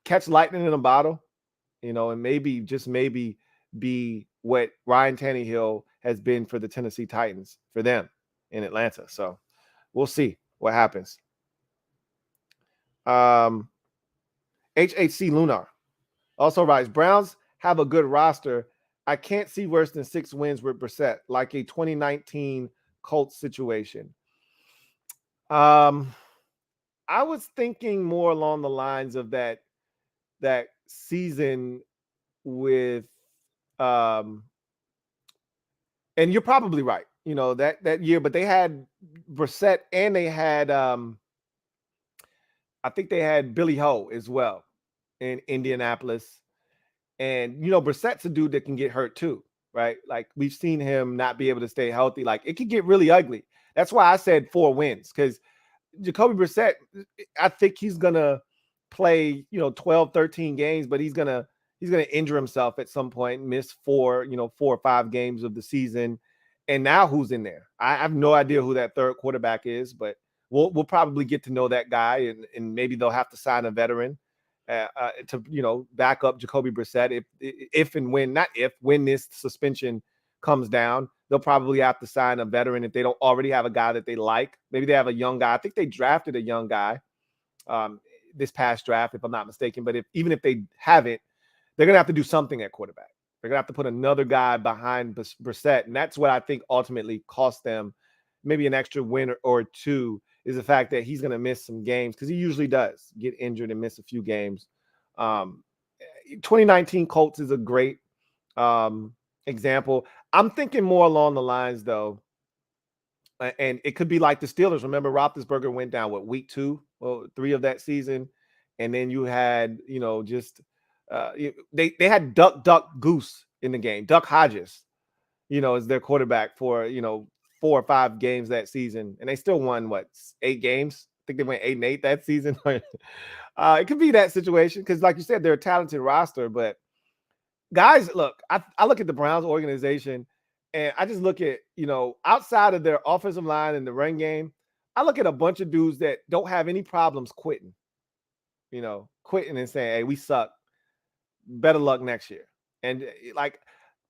catch lightning in a bottle, and maybe, just maybe, be what Ryan Tannehill has been for the Tennessee Titans for them in Atlanta. So we'll see what happens. HHC Lunar also writes, Browns have a good roster. I can't see worse than 6 wins with Brissett, like a 2019 Colts situation. I was thinking more along the lines of that season with and you're probably right, that year, but they had Brissett and they had I think they had Billy Ho as well in Indianapolis. And Brissett's a dude that can get hurt too, right? Like we've seen him not be able to stay healthy. Like it could get really ugly. That's why I said 4 wins, because Jacoby Brissett, I think he's gonna play 12, 13 games, but he's gonna injure himself at some point, miss 4 or 5 games of the season. And now who's in there? I have no idea who that third quarterback is, but we'll probably get to know that guy, and maybe they'll have to sign a veteran to back up Jacoby Brissett when this suspension comes down. They'll probably have to sign a veteran if they don't already have a guy that they like. Maybe they have a young guy. I think they drafted a young guy this past draft, if I'm not mistaken. But even if they haven't, they're going to have to do something at quarterback. They're going to have to put another guy behind Brissett. And that's what I think ultimately cost them maybe an extra win or 2, is the fact that he's going to miss some games, because he usually does get injured and miss a few games. 2019 Colts is a great example. I'm thinking more along the lines, though, and it could be like the Steelers. Remember, Roethlisberger went down, week 2 or 3 of that season? And then you had, they had Duck Goose in the game. Duck Hodges, is their quarterback for, 4 or 5 games that season. And they still won, 8 games? I think they went 8-8 that season. It could be that situation because, like you said, they're a talented roster. But guys, look, I look at the Browns organization, and I just look at, outside of their offensive line and the run game, I look at a bunch of dudes that don't have any problems quitting and saying, hey, we suck. Better luck next year. And like,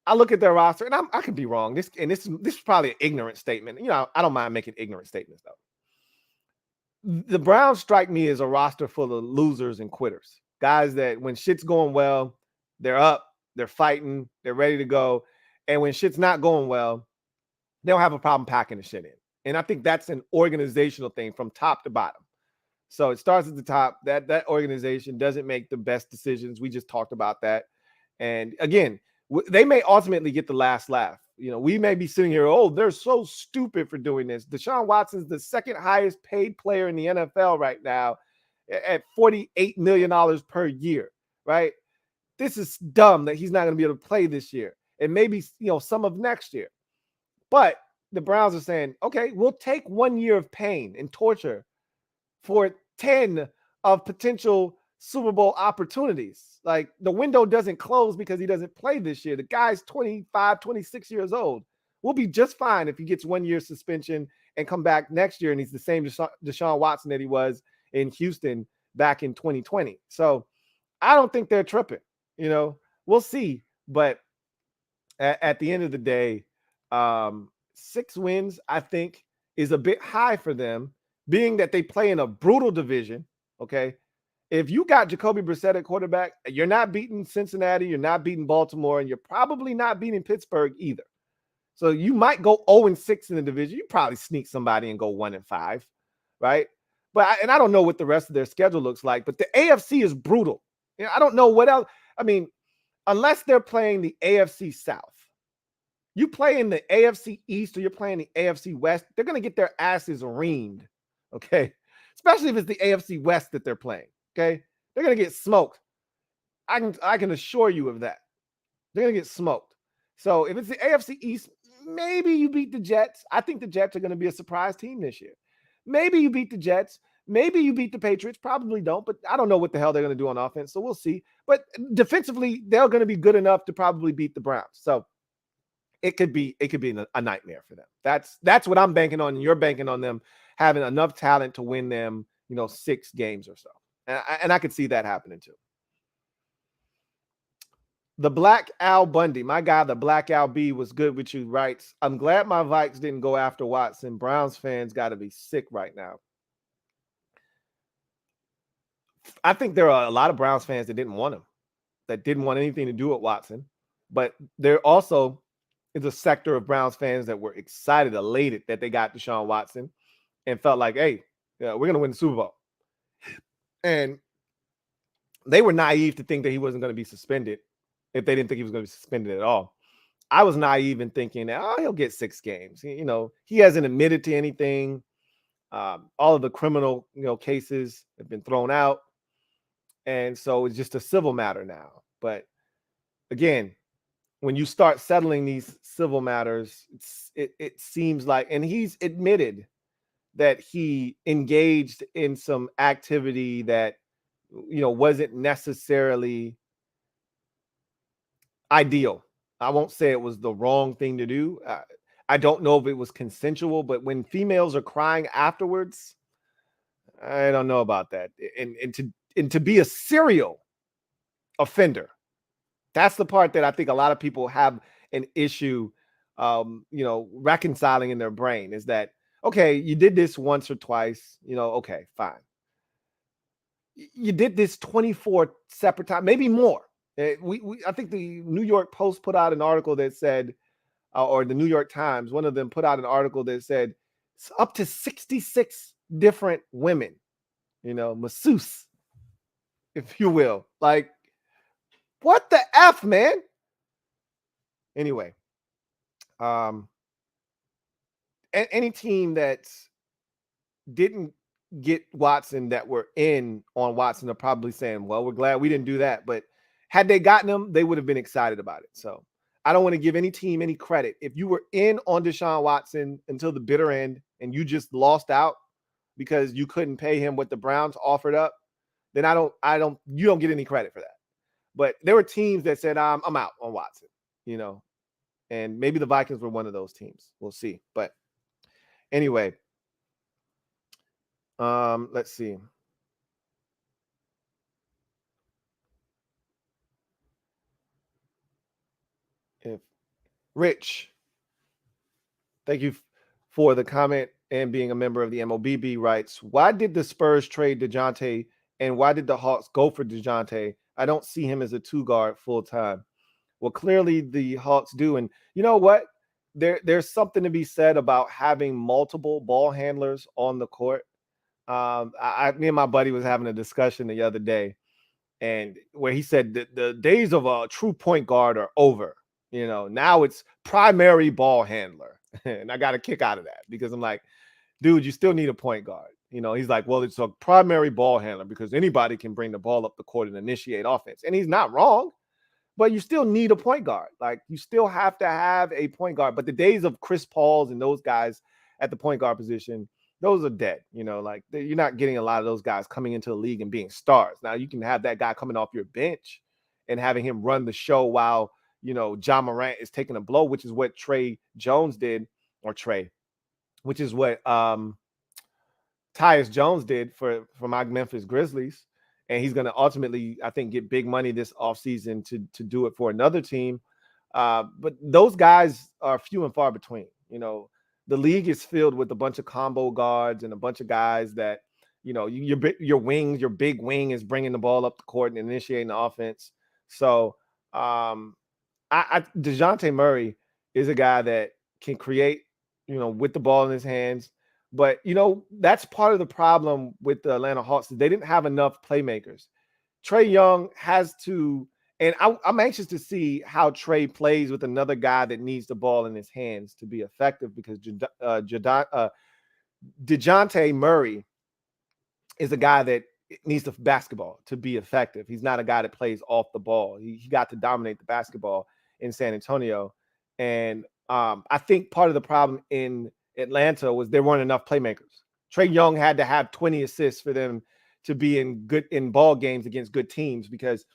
I look at their roster, and I could be wrong. This is probably an ignorant statement. I don't mind making ignorant statements, though. The Browns strike me as a roster full of losers and quitters. Guys that when shit's going well, they're up, they're fighting, they're ready to go. And when shit's not going well, they don't have a problem packing the shit in. And I think that's an organizational thing from top to bottom. So it starts at the top. That organization doesn't make the best decisions. We just talked about that. And again, they may ultimately get the last laugh. We may be sitting here, oh, they're so stupid for doing this. Deshaun Watson is the second highest paid player in the NFL right now at $48 million per year, right? This is dumb that he's not going to be able to play this year and maybe, some of next year. But the Browns are saying, okay, we'll take 1 year of pain and torture for 10 of potential Super Bowl opportunities. Like, the window doesn't close because he doesn't play this year. The guy's 25, 26 years old. We'll be just fine if he gets 1 year suspension and come back next year and he's the same Deshaun Watson that he was in Houston back in 2020. So I don't think they're tripping. We'll see. But at the end of the day, 6 wins, I think, is a bit high for them, being that they play in a brutal division, okay? If you got Jacoby Brissett at quarterback, you're not beating Cincinnati, you're not beating Baltimore, and you're probably not beating Pittsburgh either. So you might go 0-6 in the division. You probably sneak somebody and go 1-5, right? But I don't know what the rest of their schedule looks like, but the AFC is brutal. I don't know what else. I mean, unless they're playing the AFC South. You play in the AFC East or you're playing the AFC West, they're going to get their asses reamed, okay? Especially if it's the AFC West that they're playing, okay? They're going to get smoked. I can assure you of that. They're going to get smoked. So if it's the AFC East, maybe you beat the Jets. I think the Jets are going to be a surprise team this year. Maybe you beat the Jets. Maybe you beat the Patriots. Probably don't, but I don't know what the hell they're going to do on offense, so we'll see. But defensively, they're going to be good enough to probably beat the Browns. So it could be a nightmare for them. That's what I'm banking on, and you're banking on them having enough talent to win them, 6 games or so. And I could see that happening too. The Black Al Bundy, my guy, the Black Al B was good with you, writes, I'm glad my Vikes didn't go after Watson. Browns fans got to be sick right now. I think there are a lot of Browns fans that didn't want him, that didn't want anything to do with Watson. But there also is a sector of Browns fans that were excited, elated that they got Deshaun Watson and felt like, hey, we're going to win the Super Bowl. And they were naive to think that he wasn't going to be suspended if they didn't think he was going to be suspended at all. I was naive in thinking that, he'll get 6 games. He hasn't admitted to anything. All of the criminal, cases have been thrown out. And so it's just a civil matter now. But again, when you start settling these civil matters, it seems like, and he's admitted that he engaged in some activity that, wasn't necessarily ideal. I won't say it was the wrong thing to do. I don't know if it was consensual, but when females are crying afterwards, I don't know about that. And to be a serial offender, that's the part that I think a lot of people have an issue, reconciling in their brain, is that, okay, you did this once or twice, okay, fine. You did this 24 separate times, maybe more. I think the New York Post put out an article that said, or the New York Times, one of them put out an article that said it's up to 66 different women, masseuse, if you will. Like, what the F, man? Anyway, any team that didn't get Watson, that were in on Watson, are probably saying, well, we're glad we didn't do that. But had they gotten him, they would have been excited about it. So I don't want to give any team any credit. If you were in on Deshaun Watson until the bitter end and you just lost out because you couldn't pay him what the Browns offered up, then you don't get any credit for that. But there were teams that said, I'm out on Watson, and maybe the Vikings were one of those teams. We'll see. But anyway, let's see. If Rich, thank you for the comment and being a member of the MOBB, writes, why did the Spurs trade DeJounte and why did the Hawks go for DeJounte? I don't see him as a 2-guard full time. Well, clearly the Hawks do. And you know what? There's something to be said about having multiple ball handlers on the court. Me and my buddy was having a discussion the other day, and where he said that the days of a true point guard are over. Now it's primary ball handler. And I got a kick out of that because I'm like, dude, you still need a point guard. He's like, well, it's a primary ball handler because anybody can bring the ball up the court and initiate offense. And he's not wrong, but you still need a point guard. Like, you still have to have a point guard. But the days of Chris Pauls and those guys at the point guard position, those are dead. Like, you're not getting a lot of those guys coming into the league and being stars. Now, you can have that guy coming off your bench and having him run the show while, John Morant is taking a blow, which is what which is what Tyus Jones did for my Memphis Grizzlies. And he's going to ultimately, I think, get big money this offseason to do it for another team. But those guys are few and far between. The league is filled with a bunch of combo guards and a bunch of guys that, your big wing is bringing the ball up the court and initiating the offense. So DeJounte Murray is a guy that can create, with the ball in his hands. But, that's part of the problem with the Atlanta Hawks. They didn't have enough playmakers. Trae Young has to And I'm anxious to see how Trey plays with another guy that needs the ball in his hands to be effective, because DeJounte Murray is a guy that needs the basketball to be effective. He's not a guy that plays off the ball. He got to dominate the basketball in San Antonio. And I think part of the problem in Atlanta was there weren't enough playmakers. Trae Young had to have 20 assists for them to be in ball games against good teams, because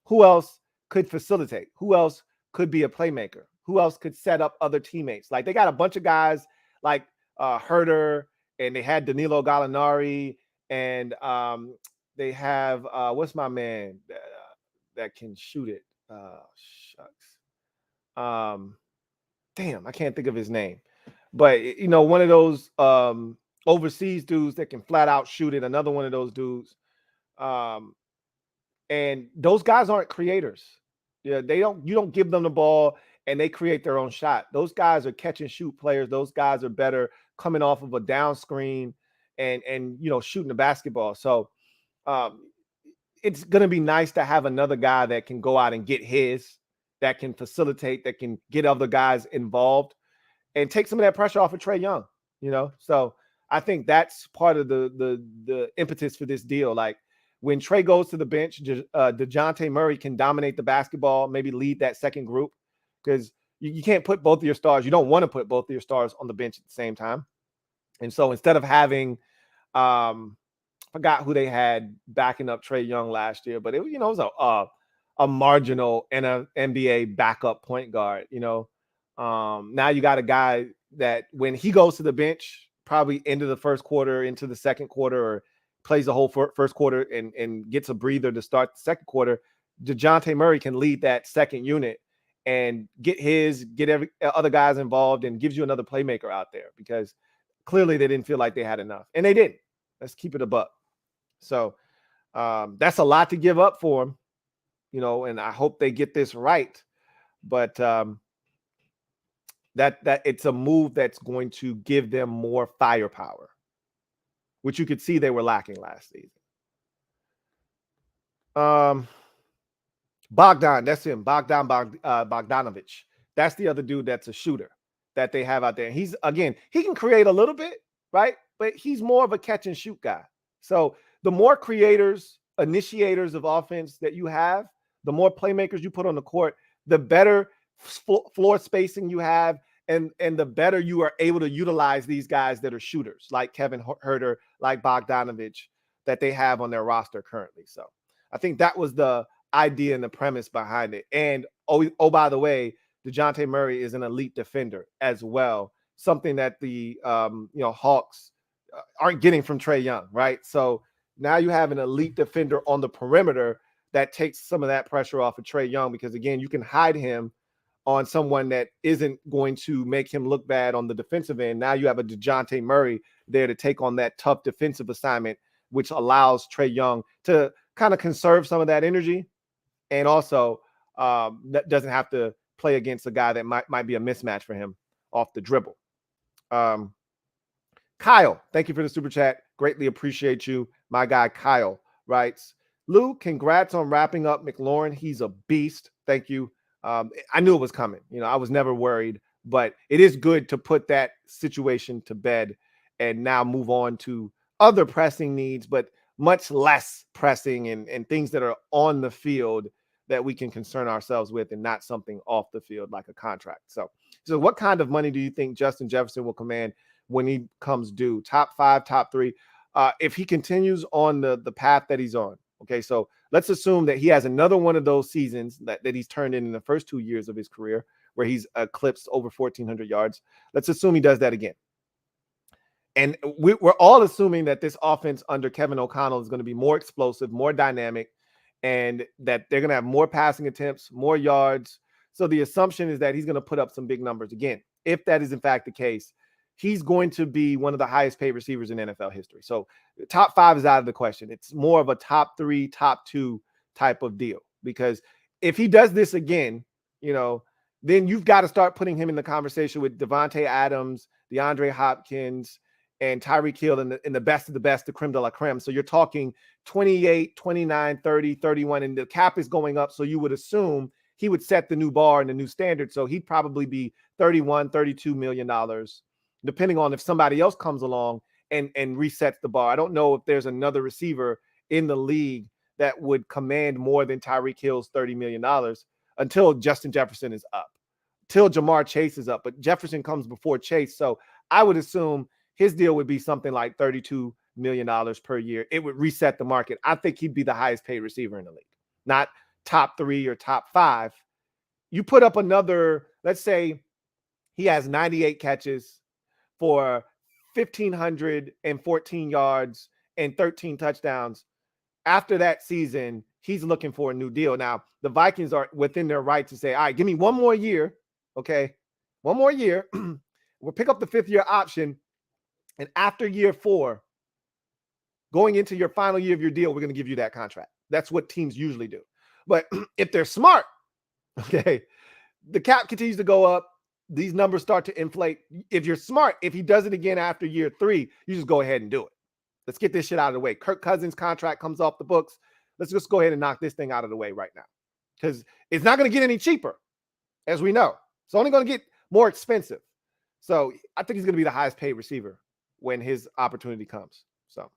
who else could facilitate? Who else could be a playmaker? Who else could set up other teammates? Like, they got a bunch of guys like Herter, and they had Danilo Gallinari, and they have what's my man that can shoot it? Shucks. Damn, I can't think of his name. But one of those overseas dudes that can flat out shoot it. Another one of those dudes. And those guys aren't creators. Yeah, you don't give them the ball and they create their own shot. Those guys are catch and shoot players. Those guys are better coming off of a down screen and shooting the basketball. So it's going to be nice to have another guy that can go out and get his, that can facilitate, that can get other guys involved and take some of that pressure off of Trae Young, So I think that's part of the impetus for this deal. Like, when Trae goes to the bench, DeJounte Murray can dominate the basketball, maybe lead that second group, because you can't put both of your stars. You don't want to put both of your stars on the bench at the same time. And so instead of having, forgot who they had backing up Trae Young last year, but it was a marginal NBA backup point guard. Now you got a guy that when he goes to the bench, probably into the first quarter, into the second quarter, or plays the whole first quarter and gets a breather to start the second quarter, DeJounte Murray can lead that second unit and get every other guys involved and gives you another playmaker out there, because clearly they didn't feel like they had enough, and they didn't. Let's keep it a buck. So that's a lot to give up for him, and I hope they get this right. But that it's a move that's going to give them more firepower, which you could see they were lacking last season. Bogdan, that's him. Bogdanovich. That's the other dude that's a shooter that they have out there. He can create a little bit, right? But he's more of a catch and shoot guy. So the more creators, initiators of offense that you have, the more playmakers you put on the court, the better floor spacing you have, and the better you are able to utilize these guys that are shooters, like Kevin Herter, like Bogdanovich, that they have on their roster currently. So I think that was the idea and the premise behind it. And oh, by the way, DeJounte Murray is an elite defender as well, something that the Hawks aren't getting from Trae Young, right? So now you have an elite defender on the perimeter that takes some of that pressure off of Trae Young, because again, you can hide him on someone that isn't going to make him look bad on the defensive end. Now you have a DeJounte Murray there to take on that tough defensive assignment, which allows Trae Young to kind of conserve some of that energy, and also that doesn't have to play against a guy that might be a mismatch for him off the dribble. Kyle, thank you for the super chat. Greatly appreciate you. My guy Kyle writes, Lou, congrats on wrapping up McLaurin. He's a beast. Thank you. I knew it was coming. I was never worried, but it is good to put that situation to bed and now move on to other pressing needs, but much less pressing and things that are on the field that we can concern ourselves with, and not something off the field like a contract. So what kind of money do you think Justin Jefferson will command when he comes due? Top 5, top 3? If he continues on the path that he's on. Okay, so let's assume that he has another one of those seasons that he's turned in the first 2 years of his career where he's eclipsed over 1,400 yards. Let's assume he does that again. And we're all assuming that this offense under Kevin O'Connell is going to be more explosive, more dynamic, and that they're going to have more passing attempts, more yards. So the assumption is that he's going to put up some big numbers again. If that is in fact the case, he's going to be one of the highest paid receivers in NFL history. So top 5 is out of the question. It's more of a top 3, top 2 type of deal, because if he does this again, then you've got to start putting him in the conversation with Devontae Adams, DeAndre Hopkins, and Tyreek Hill in the best of the best, the creme de la creme. So you're talking 28, 29, 30, 31, and the cap is going up. So you would assume he would set the new bar and the new standard. So he'd probably be $31, $32 million, depending on if somebody else comes along and resets the bar. I don't know if there's another receiver in the league that would command more than Tyreek Hill's $30 million until Justin Jefferson is up, till Jamar Chase is up. But Jefferson comes before Chase. So I would assume his deal would be something like $32 million per year. It would reset the market. I think he'd be the highest paid receiver in the league, not top 3 or top 5. You put up another, let's say he has 98 catches for 1,514 yards and 13 touchdowns. After that season, he's looking for a new deal. Now, the Vikings are within their right to say, all right, give me one more year. Okay. One more year. We'll pick up the 5th-year option. And after year 4, going into your final year of your deal, we're going to give you that contract. That's what teams usually do. But if they're smart, okay, the cap continues to go up. These numbers start to inflate. If you're smart, if he does it again after year 3, you just go ahead and do it. Let's get this shit out of the way. Kirk Cousins' contract comes off the books. Let's just go ahead and knock this thing out of the way right now, because it's not going to get any cheaper, as we know. It's only going to get more expensive. So I think he's going to be the highest paid receiver when his opportunity comes. So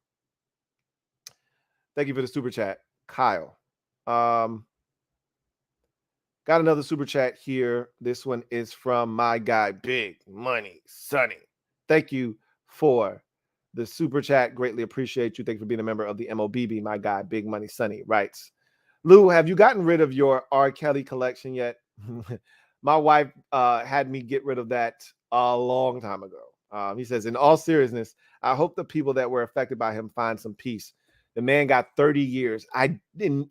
thank you for the super chat, Kyle. Got another super chat here. This one is from my guy, Big Money Sonny. Thank you for the super chat. Greatly appreciate you. Thank you for being a member of the MOBB. My guy, Big Money Sonny, writes, Lou, have you gotten rid of your R. Kelly collection yet? My wife had me get rid of that a long time ago. He says, in all seriousness, I hope the people that were affected by him find some peace. The man got 30 years. In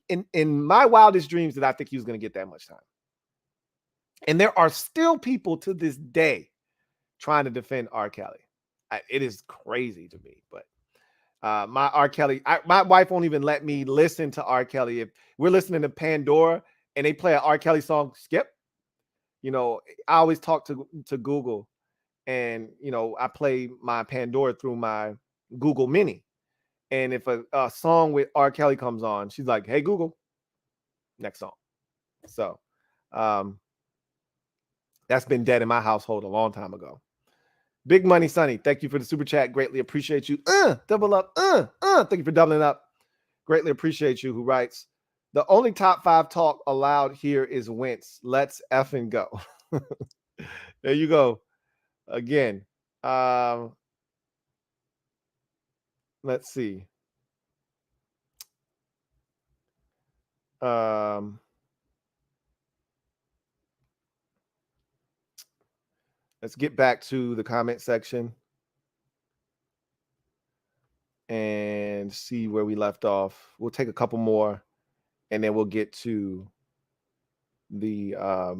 my wildest dreams did I think he was going to get that much time. And there are still people to this day trying to defend R. Kelly. It is crazy to me, but my R. Kelly, my wife won't even let me listen to R. Kelly. If we're listening to Pandora and they play an R. Kelly song, skip. You know, I always talk to Google, and, you know, I play my Pandora through my Google Mini. And if a song with R. Kelly comes on, she's like, hey, Google, next song. So that's been dead in my household a long time ago. Big Money Sonny, thank you for the super chat. Greatly appreciate you. Double up. Thank you for doubling up. Greatly appreciate you. Who writes, the only top 5 talk allowed here is Wentz. Let's effing go. There you go. Again. Let's see. Let's get back to the comment section and see where we left off. We'll take a couple more, and then we'll get to the I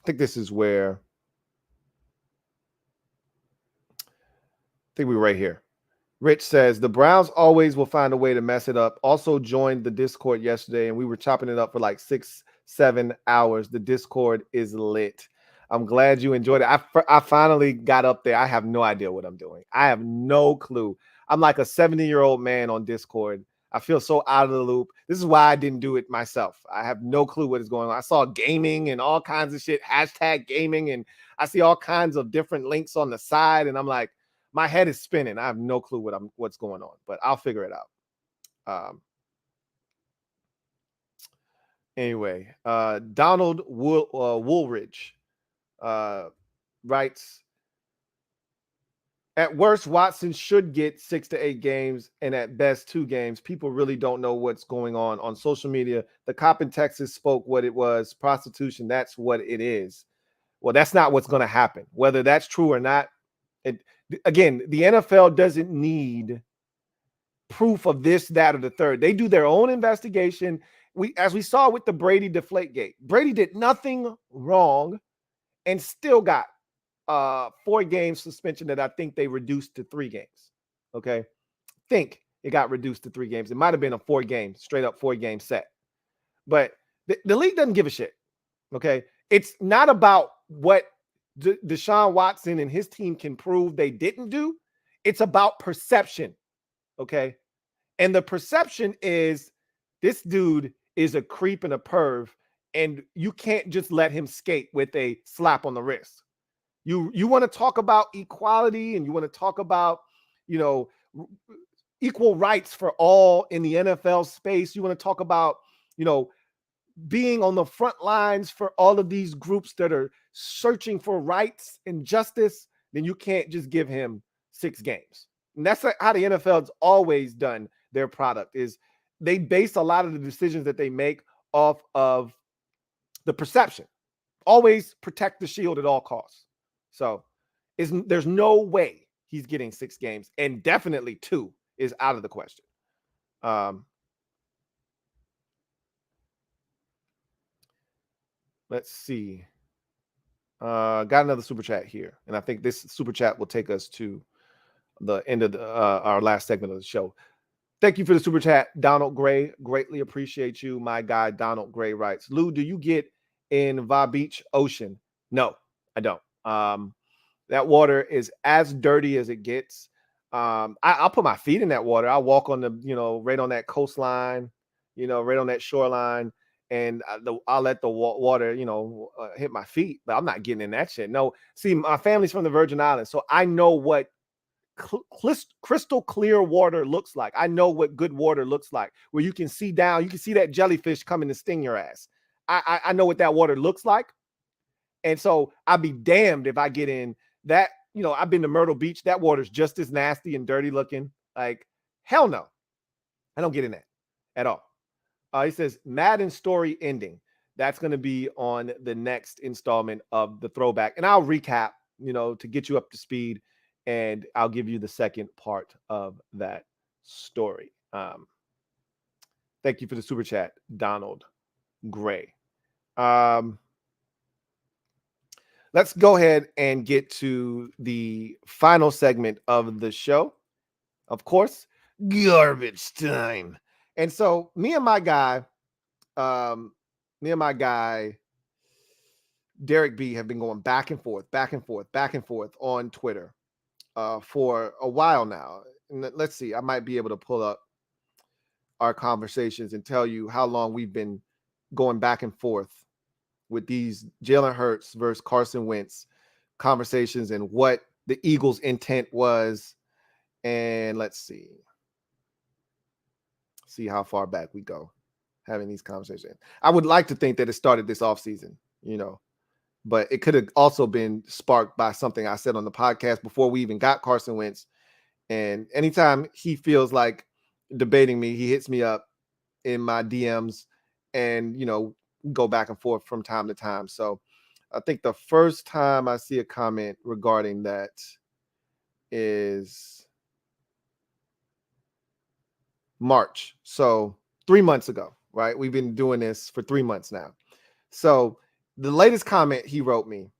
think this is where I think we were right here. Rich says, the Browns always will find a way to mess it up. Also joined the Discord yesterday, and we were chopping it up for like 6-7 hours. The Discord is lit. I'm glad you enjoyed it. I finally got up there. I have no idea what I'm doing. I have no clue. I'm like a 70-year-old man on Discord. I feel so out of the loop. This is why I didn't do it myself. I have no clue what is going on. I saw gaming and all kinds of shit, hashtag gaming, and I see all kinds of different links on the side, and I'm like, my head is spinning. I have no clue what's going on, but I'll figure it out. Anyway, Donald Woolridge writes, at worst, Watson should get 6 to 8 games, and at best 2 games. People really don't know what's going on social media. The cop in Texas spoke what it was. Prostitution, that's what it is. Well, that's not what's going to happen. Whether that's true or not, again, the NFL doesn't need proof of this, that, or the third. They do their own investigation. As we saw with the Brady Deflategate, Brady did nothing wrong and still got 4 games suspension that I think they reduced to 3 games. Okay. Think it got reduced to 3 games. It might have been a 4-game, straight up 4-game set. But the league doesn't give a shit. Okay. It's not about what Deshaun Watson and his team can prove they didn't do. It's about perception, okay? And the perception is this dude is a creep and a perv, and you can't just let him skate with a slap on the wrist. You want to talk about equality, and you want to talk about, you know, equal rights for all in the NFL space. You want to talk about, you know, being on the front lines for all of these groups that are searching for rights and justice, then you can't just give him 6 games. And that's how the NFL's always done their product, is they base a lot of the decisions that they make off of the perception. Always protect the shield at all costs. So there's no way he's getting 6 games, and definitely 2 is out of the question. Let's see. Got another super chat here, and I think this super chat will take us to the end of our last segment of the show. Thank you for the super chat, Donald Gray. Greatly appreciate you. My guy Donald Gray writes, Lou, do you get in Va Beach Ocean? No, I don't. That water is as dirty as it gets. I'll put my feet in that water. I'll walk on the, right on that coastline, right on that shoreline, and I'll let the water, hit my feet, but I'm not getting in that shit. No, see, my family's from the Virgin Islands, so I know what crystal clear water looks like. I know what good water looks like, where you can see down, you can see that jellyfish coming to sting your ass. I know what that water looks like. And so I'd be damned if I get in that. I've been to Myrtle Beach. That water's just as nasty and dirty looking. Like, hell no. I don't get in that at all. He says, Madden story ending. That's going to be on the next installment of the throwback. And I'll recap, to get you up to speed. And I'll give you the second part of that story. Thank you for the super chat, Donald Gray. Let's go ahead and get to the final segment of the show. Of course, garbage time. And so me and my guy, Derek B, have been going back and forth on Twitter for a while now. And let's see, I might be able to pull up our conversations and tell you how long we've been going back and forth with these Jalen Hurts versus Carson Wentz conversations and what the Eagles' intent was. And let's see how far back we go having these conversations. I would like to think that it started this offseason, but it could have also been sparked by something I said on the podcast before we even got Carson Wentz. And anytime he feels like debating me, he hits me up in my DMs and, go back and forth from time to time. So I think the first time I see a comment regarding that is March. So 3 months ago, right? We've been doing this for 3 months now. So the latest comment he wrote me,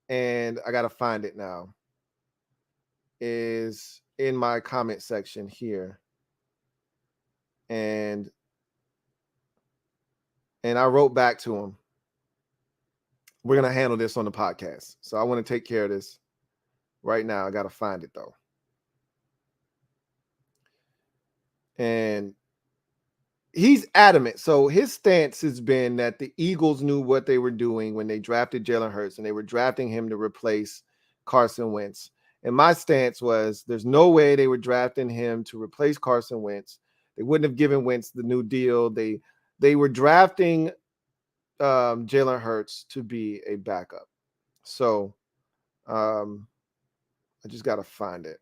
and I got to find it now, is in my comment section here. And I wrote back to him, we're going to handle this on the podcast. So I want to take care of this right now. I got to find it though. And he's adamant. So his stance has been that the Eagles knew what they were doing when they drafted Jalen Hurts, and they were drafting him to replace Carson Wentz. And my stance was there's no way they were drafting him to replace Carson Wentz. They wouldn't have given Wentz the new deal. They were drafting Jalen Hurts to be a backup. So I just got to find it.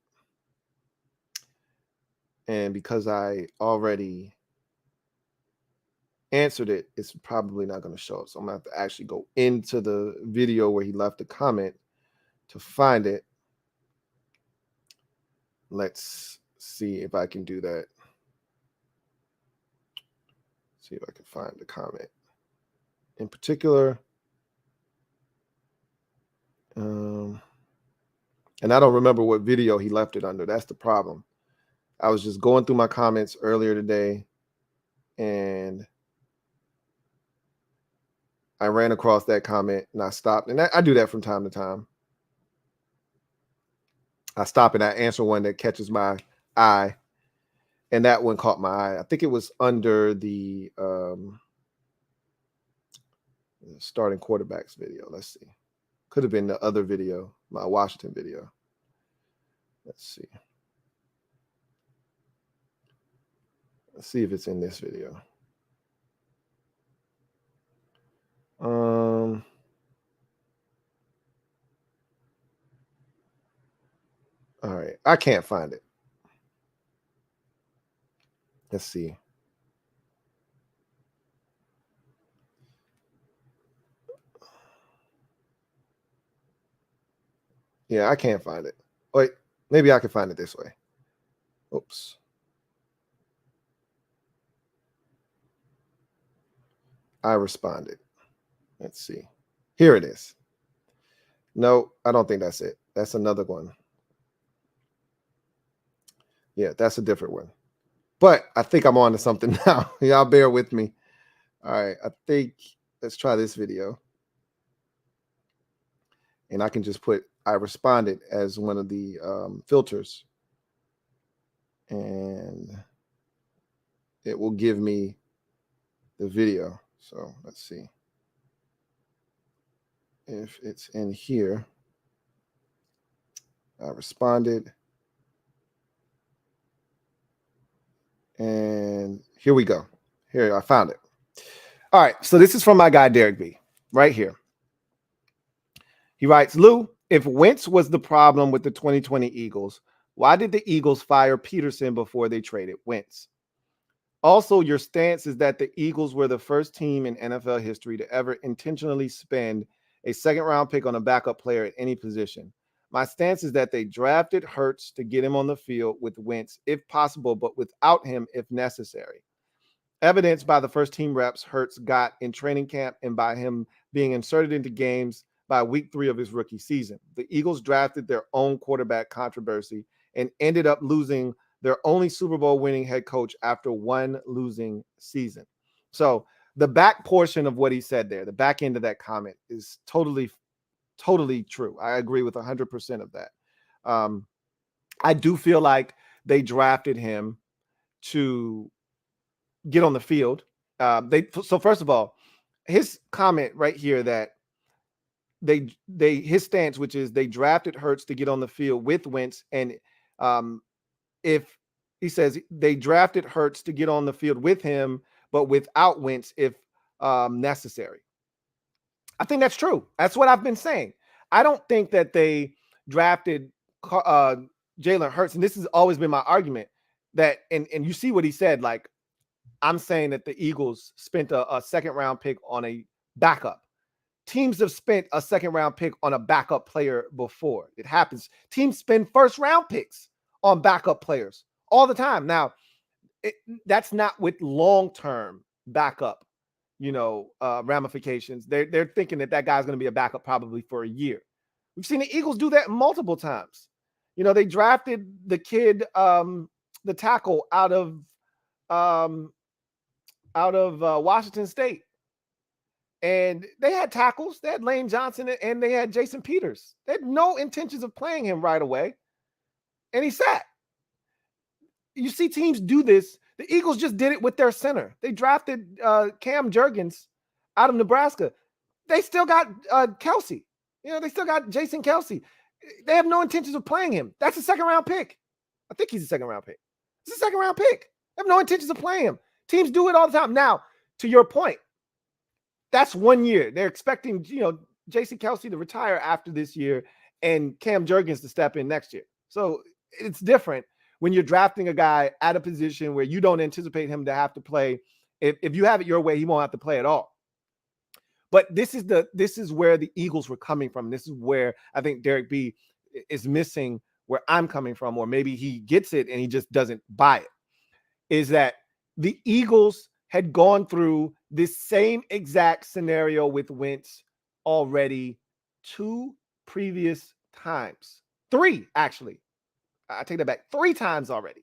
And because I already answered it, it's probably not going to show up. So I'm going to have to actually go into the video where he left the comment to find it. Let's see if I can do that. See if I can find the comment in particular. And I don't remember what video he left it under. That's the problem. I was just going through my comments earlier today, and I ran across that comment and I stopped. And I do that from time to time. I stop and I answer one that catches my eye. And that one caught my eye. I think it was under the starting quarterbacks video. Let's see. Could have been the other video, my Washington video. Let's see. Let's see if it's in this video. All right. I can't find it. Let's see. Yeah, I can't find it. Wait, maybe I can find it this way. Oops. I responded. Let's see. Here it is. No, I don't think that's it. That's another one. Yeah, that's a different one. But I think I'm on to something now. Y'all bear with me. All right. I think let's try this video. And I can just put I responded as one of the filters. And it will give me the video. So let's see if it's in here. I responded. And here we go. Here, I found it. All right. So this is from my guy, Derek B. Right here. He writes, Lou, if Wentz was the problem with the 2020 Eagles, why did the Eagles fire Peterson before they traded Wentz? Also, your stance is that the Eagles were the first team in NFL history to ever intentionally spend a second-round pick on a backup player at any position. My stance is that they drafted Hurts to get him on the field with Wentz, if possible, but without him if necessary. Evidenced by the first-team reps Hurts got in training camp and by him being inserted into games by week 3 of his rookie season. The Eagles drafted their own quarterback controversy and ended up losing their only Super Bowl winning head coach after one losing season. So the back portion of what he said there, the back end of that comment is totally true. I agree with 100% of that. I do feel like they drafted him to get on the field. So first of all, his comment right here that his stance, which is they drafted Hurts to get on the field with Wentz, and if he says they drafted Hurts to get on the field with him, but without Wentz if necessary. I think that's true. That's what I've been saying. I don't think that they drafted Jalen Hurts, and this has always been my argument that, and you see what he said, like, I'm saying that the Eagles spent a second-round pick on a backup. Teams have spent a second-round pick on a backup player before. It happens. Teams spend first-round picks on backup players all the time. Now, that's not with long-term backup, ramifications. They're thinking that guy's going to be a backup probably for a year. We've seen the Eagles do that multiple times. They drafted the kid, the tackle out of Washington State. And they had tackles. They had Lane Johnson and they had Jason Peters. They had no intentions of playing him right away. And he sat. You see teams do this. The Eagles just did it with their center. They drafted Cam Jurgens out of Nebraska. They still got Kelsey. They still got Jason Kelsey. They have no intentions of playing him. That's a second-round pick. I think he's a second-round pick. It's a second-round pick. They have no intentions of playing him. Teams do it all the time. Now, to your point, that's 1 year. They're expecting, Jason Kelsey to retire after this year and Cam Jurgens to step in next year. So it's different when you're drafting a guy at a position where you don't anticipate him to have to play. If you have it your way, he won't have to play at all. But this is where the Eagles were coming from. This is where I think Derek B is missing where I'm coming from, or maybe he gets it and he just doesn't buy it, is that the Eagles had gone through this same exact scenario with Wentz already 2 previous times. 3, actually. I take that back. 3 times already.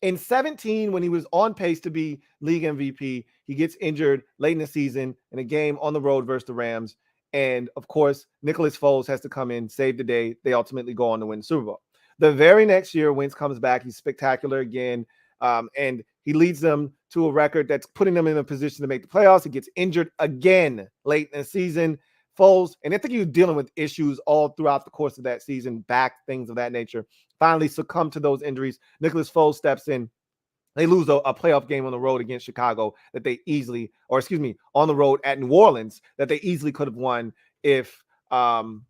In 17, when he was on pace to be league MVP, he gets injured late in the season in a game on the road versus the Rams. And of course, Nicholas Foles has to come in, save the day. They ultimately go on to win the Super Bowl. The very next year, Wentz comes back. He's spectacular again. And he leads them to a record that's putting them in a position to make the playoffs. He gets injured again late in the season. Foles, and I think he was dealing with issues all throughout the course of that season, back, things of that nature, finally succumbed to those injuries. Nicholas Foles steps in. They lose a playoff game on the road against Chicago that they easily, or excuse me, on the road at New Orleans that they easily could have won if Alshon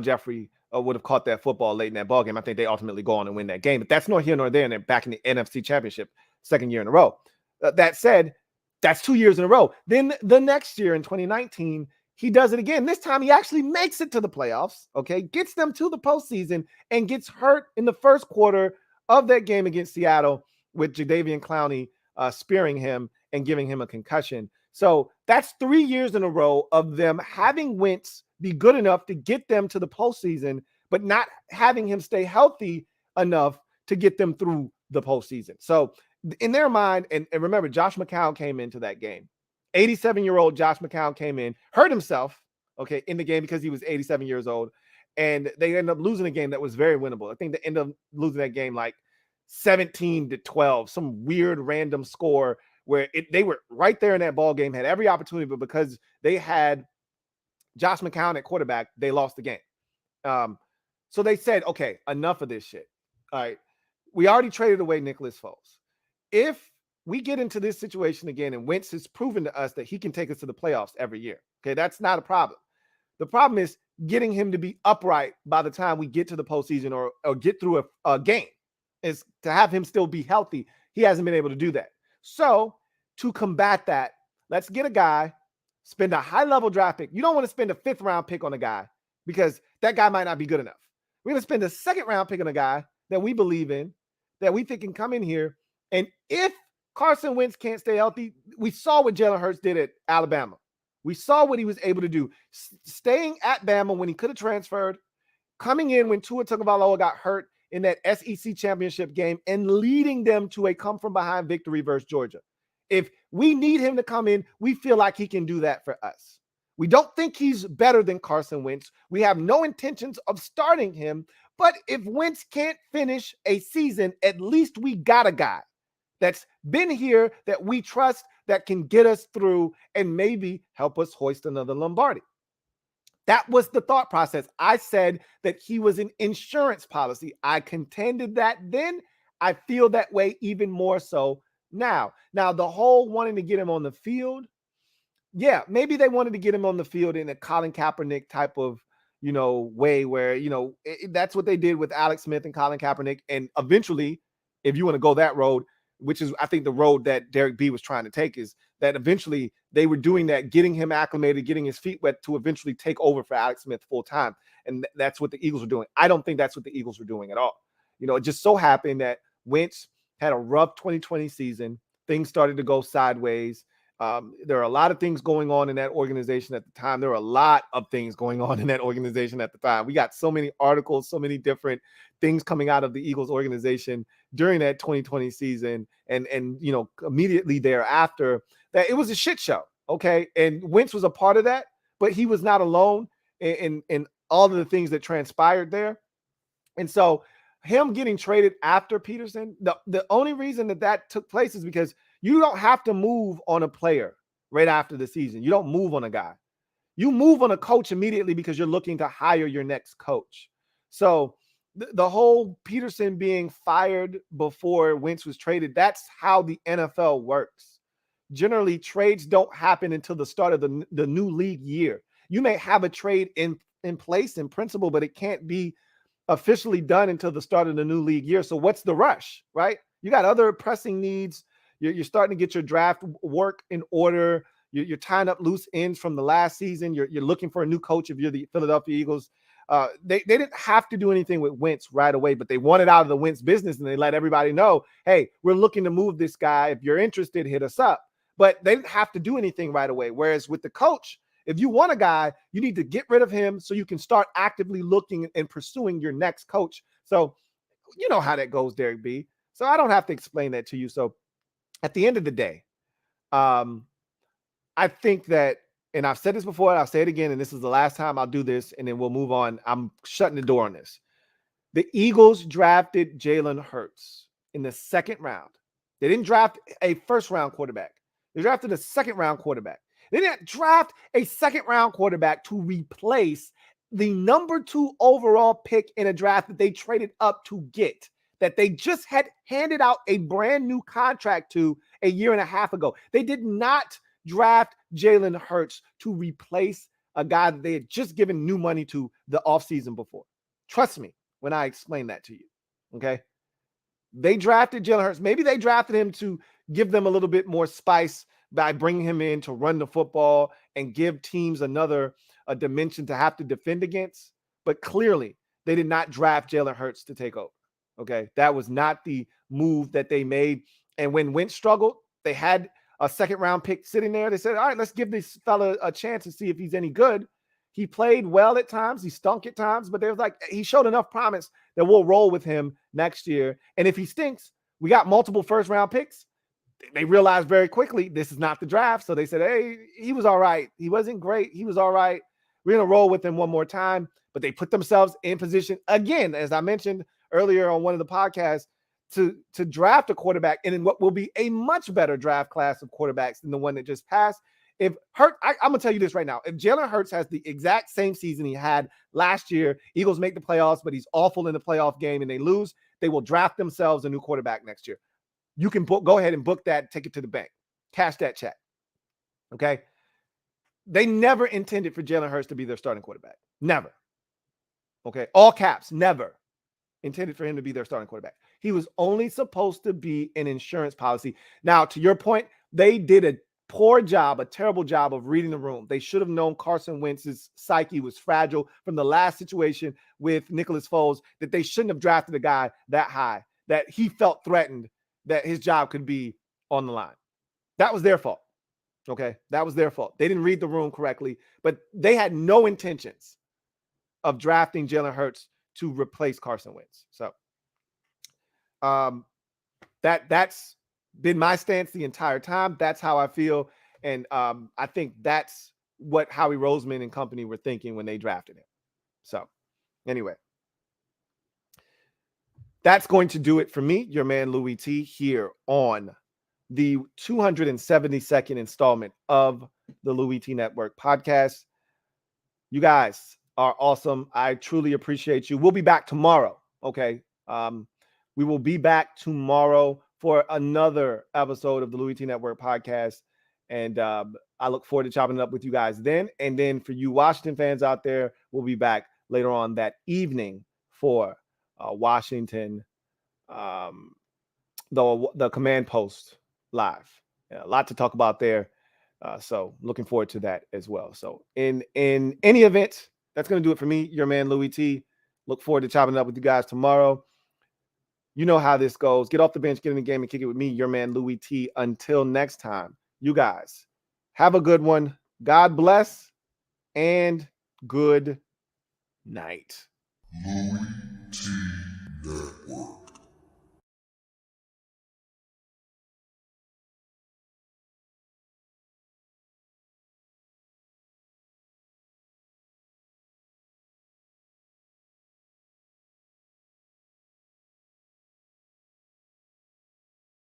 Jeffrey would have caught that football late in that ball game. I think they ultimately go on and win that game. But that's nor here nor there, and they're back in the NFC Championship second year in a row. That said, that's 2 years in a row. Then the next year in 2019, he does it again. This time he actually makes it to the playoffs, okay, gets them to the postseason and gets hurt in the first quarter of that game against Seattle with Jadeveon Clowney spearing him and giving him a concussion. So that's 3 years in a row of them having Wentz be good enough to get them to the postseason, but not having him stay healthy enough to get them through the postseason. So in their mind, and remember, Josh McCown came into that game. 87-year-old Josh McCown came in, hurt himself, okay, in the game because he was 87 years old, and they ended up losing a game that was very winnable. I think they ended up losing that game like 17-12, some weird random score where they were right there in that ball game, had every opportunity, but because they had Josh McCown at quarterback, they lost the game. So they said, okay, enough of this shit. All right, we already traded away Nicholas Foles. If we get into this situation again, and Wentz has proven to us that he can take us to the playoffs every year. Okay, that's not a problem. The problem is getting him to be upright by the time we get to the postseason or get through a game, is to have him still be healthy. He hasn't been able to do that. So to combat that, let's get a guy, spend a high-level draft pick. You don't want to spend a 5th-round pick on a guy because that guy might not be good enough. We're going to spend a 2nd-round pick on a guy that we believe in, that we think can come in here. And if Carson Wentz can't stay healthy, we saw what Jalen Hurts did at Alabama. We saw what he was able to do. Staying at Bama when he could have transferred, coming in when Tua Tagovailoa got hurt in that SEC championship game, and leading them to a come-from-behind victory versus Georgia. If we need him to come in, we feel like he can do that for us. We don't think he's better than Carson Wentz. We have no intentions of starting him. But if Wentz can't finish a season, at least we got a guy that's been here, that we trust, that can get us through and maybe help us hoist another Lombardi. That was the thought process. I said that he was an insurance policy. I contended that then. I feel that way even more so now. Now, the whole wanting to get him on the field, yeah, maybe they wanted to get him on the field in a Colin Kaepernick type of, way where, that's what they did with Alex Smith and Colin Kaepernick. And eventually, if you want to go that road, which is, I think, the road that Derek B was trying to take, is that eventually they were doing that, getting him acclimated, getting his feet wet to eventually take over for Alex Smith full time. And that's what the Eagles were doing. I don't think that's what the Eagles were doing at all. It just so happened that Wentz had a rough 2020 season. Things started to go sideways. There are a lot of things going on in that organization at the time. There were a lot of things going on in that organization at the time. We got so many articles, so many different things coming out of the Eagles organization during that 2020 season. And immediately thereafter, that it was a shit show. Okay. And Wentz was a part of that, but he was not alone in all of the things that transpired there. And so him getting traded after Peterson, the only reason that took place is because you don't have to move on a player right after the season. You don't move on a guy. You move on a coach immediately because you're looking to hire your next coach. So the whole Peterson being fired before Wentz was traded, that's how the NFL works. Generally, trades don't happen until the start of the new league year. You may have a trade in place in principle, but it can't be officially done until the start of the new league year. So what's the rush, right? You got other pressing needs. You're starting to get your draft work in order. You're tying up loose ends from the last season. You're looking for a new coach if you're the Philadelphia Eagles. They didn't have to do anything with Wentz right away, but they wanted out of the Wentz business, and they let everybody know, hey, we're looking to move this guy. If you're interested, hit us up. But they didn't have to do anything right away. Whereas with the coach, if you want a guy, you need to get rid of him so you can start actively looking and pursuing your next coach. So you know how that goes, Derek B. So I don't have to explain that to you. So at the end of the day, I think that, and I've said this before, and I'll say it again, and this is the last time I'll do this, and then we'll move on. I'm shutting the door on this. The Eagles drafted Jalen Hurts in the second round. They didn't draft a first-round quarterback. They drafted a second-round quarterback. They didn't draft a second-round quarterback to replace the number 2 overall pick in a draft that they traded up to get, that they just had handed out a brand new contract to a year and a half ago. They did not draft Jalen Hurts to replace a guy that they had just given new money to the offseason before. Trust me when I explain that to you, okay? They drafted Jalen Hurts. Maybe they drafted him to give them a little bit more spice by bringing him in to run the football and give teams a dimension to have to defend against. But clearly, they did not draft Jalen Hurts to take over, okay? That was not the move that they made. And when Wentz struggled, they had a second-round pick sitting there. They said, all right, let's give this fella a chance to see if he's any good. He played well at times. He stunk at times, but they was like, he showed enough promise that we'll roll with him next year. And if he stinks, we got multiple first-round picks. They realized very quickly this is not the draft. So they said, hey, he was all right. He wasn't great. He was all right. We're going to roll with him one more time. But they put themselves in position again, as I mentioned earlier on one of the podcasts, to draft a quarterback and in what will be a much better draft class of quarterbacks than the one that just passed. If Hurts, I'm going to tell you this right now. If Jalen Hurts has the exact same season he had last year, Eagles make the playoffs, but he's awful in the playoff game and they lose, they will draft themselves a new quarterback next year. You can go ahead and book that, take it to the bank, cash that check. Okay? They never intended for Jalen Hurts to be their starting quarterback. Never. Okay? All caps, never intended for him to be their starting quarterback. He was only supposed to be an insurance policy. Now, to your point, they did a poor job, a terrible job of reading the room. They should have known Carson Wentz's psyche was fragile from the last situation with Nicholas Foles, that they shouldn't have drafted a guy that high, that he felt threatened that his job could be on the line. That was their fault. Okay? That was their fault. They didn't read the room correctly, but they had no intentions of drafting Jalen Hurts to replace Carson Wentz. So that's been my stance the entire time. That's how I feel. And I think that's what Howie Roseman and company were thinking when they drafted him. So anyway, that's going to do it for me, your man Louie T, here on the 272nd installment of the Louie T Network podcast. You guys are awesome. I truly appreciate you. We'll be back tomorrow. Okay. We will be back tomorrow for another episode of the Louie T Network podcast. And I look forward to chopping it up with you guys then. And then for you Washington fans out there, we'll be back later on that evening for Washington, the Command Post live. Yeah, a lot to talk about there. So looking forward to that as well. So in any event, that's going to do it for me, your man Louie T. Look forward to chopping it up with you guys tomorrow. You know how this goes. Get off the bench, get in the game, and kick it with me, your man Louie T. Until next time, you guys have a good one. God bless and good night. LouieTeeNetwork.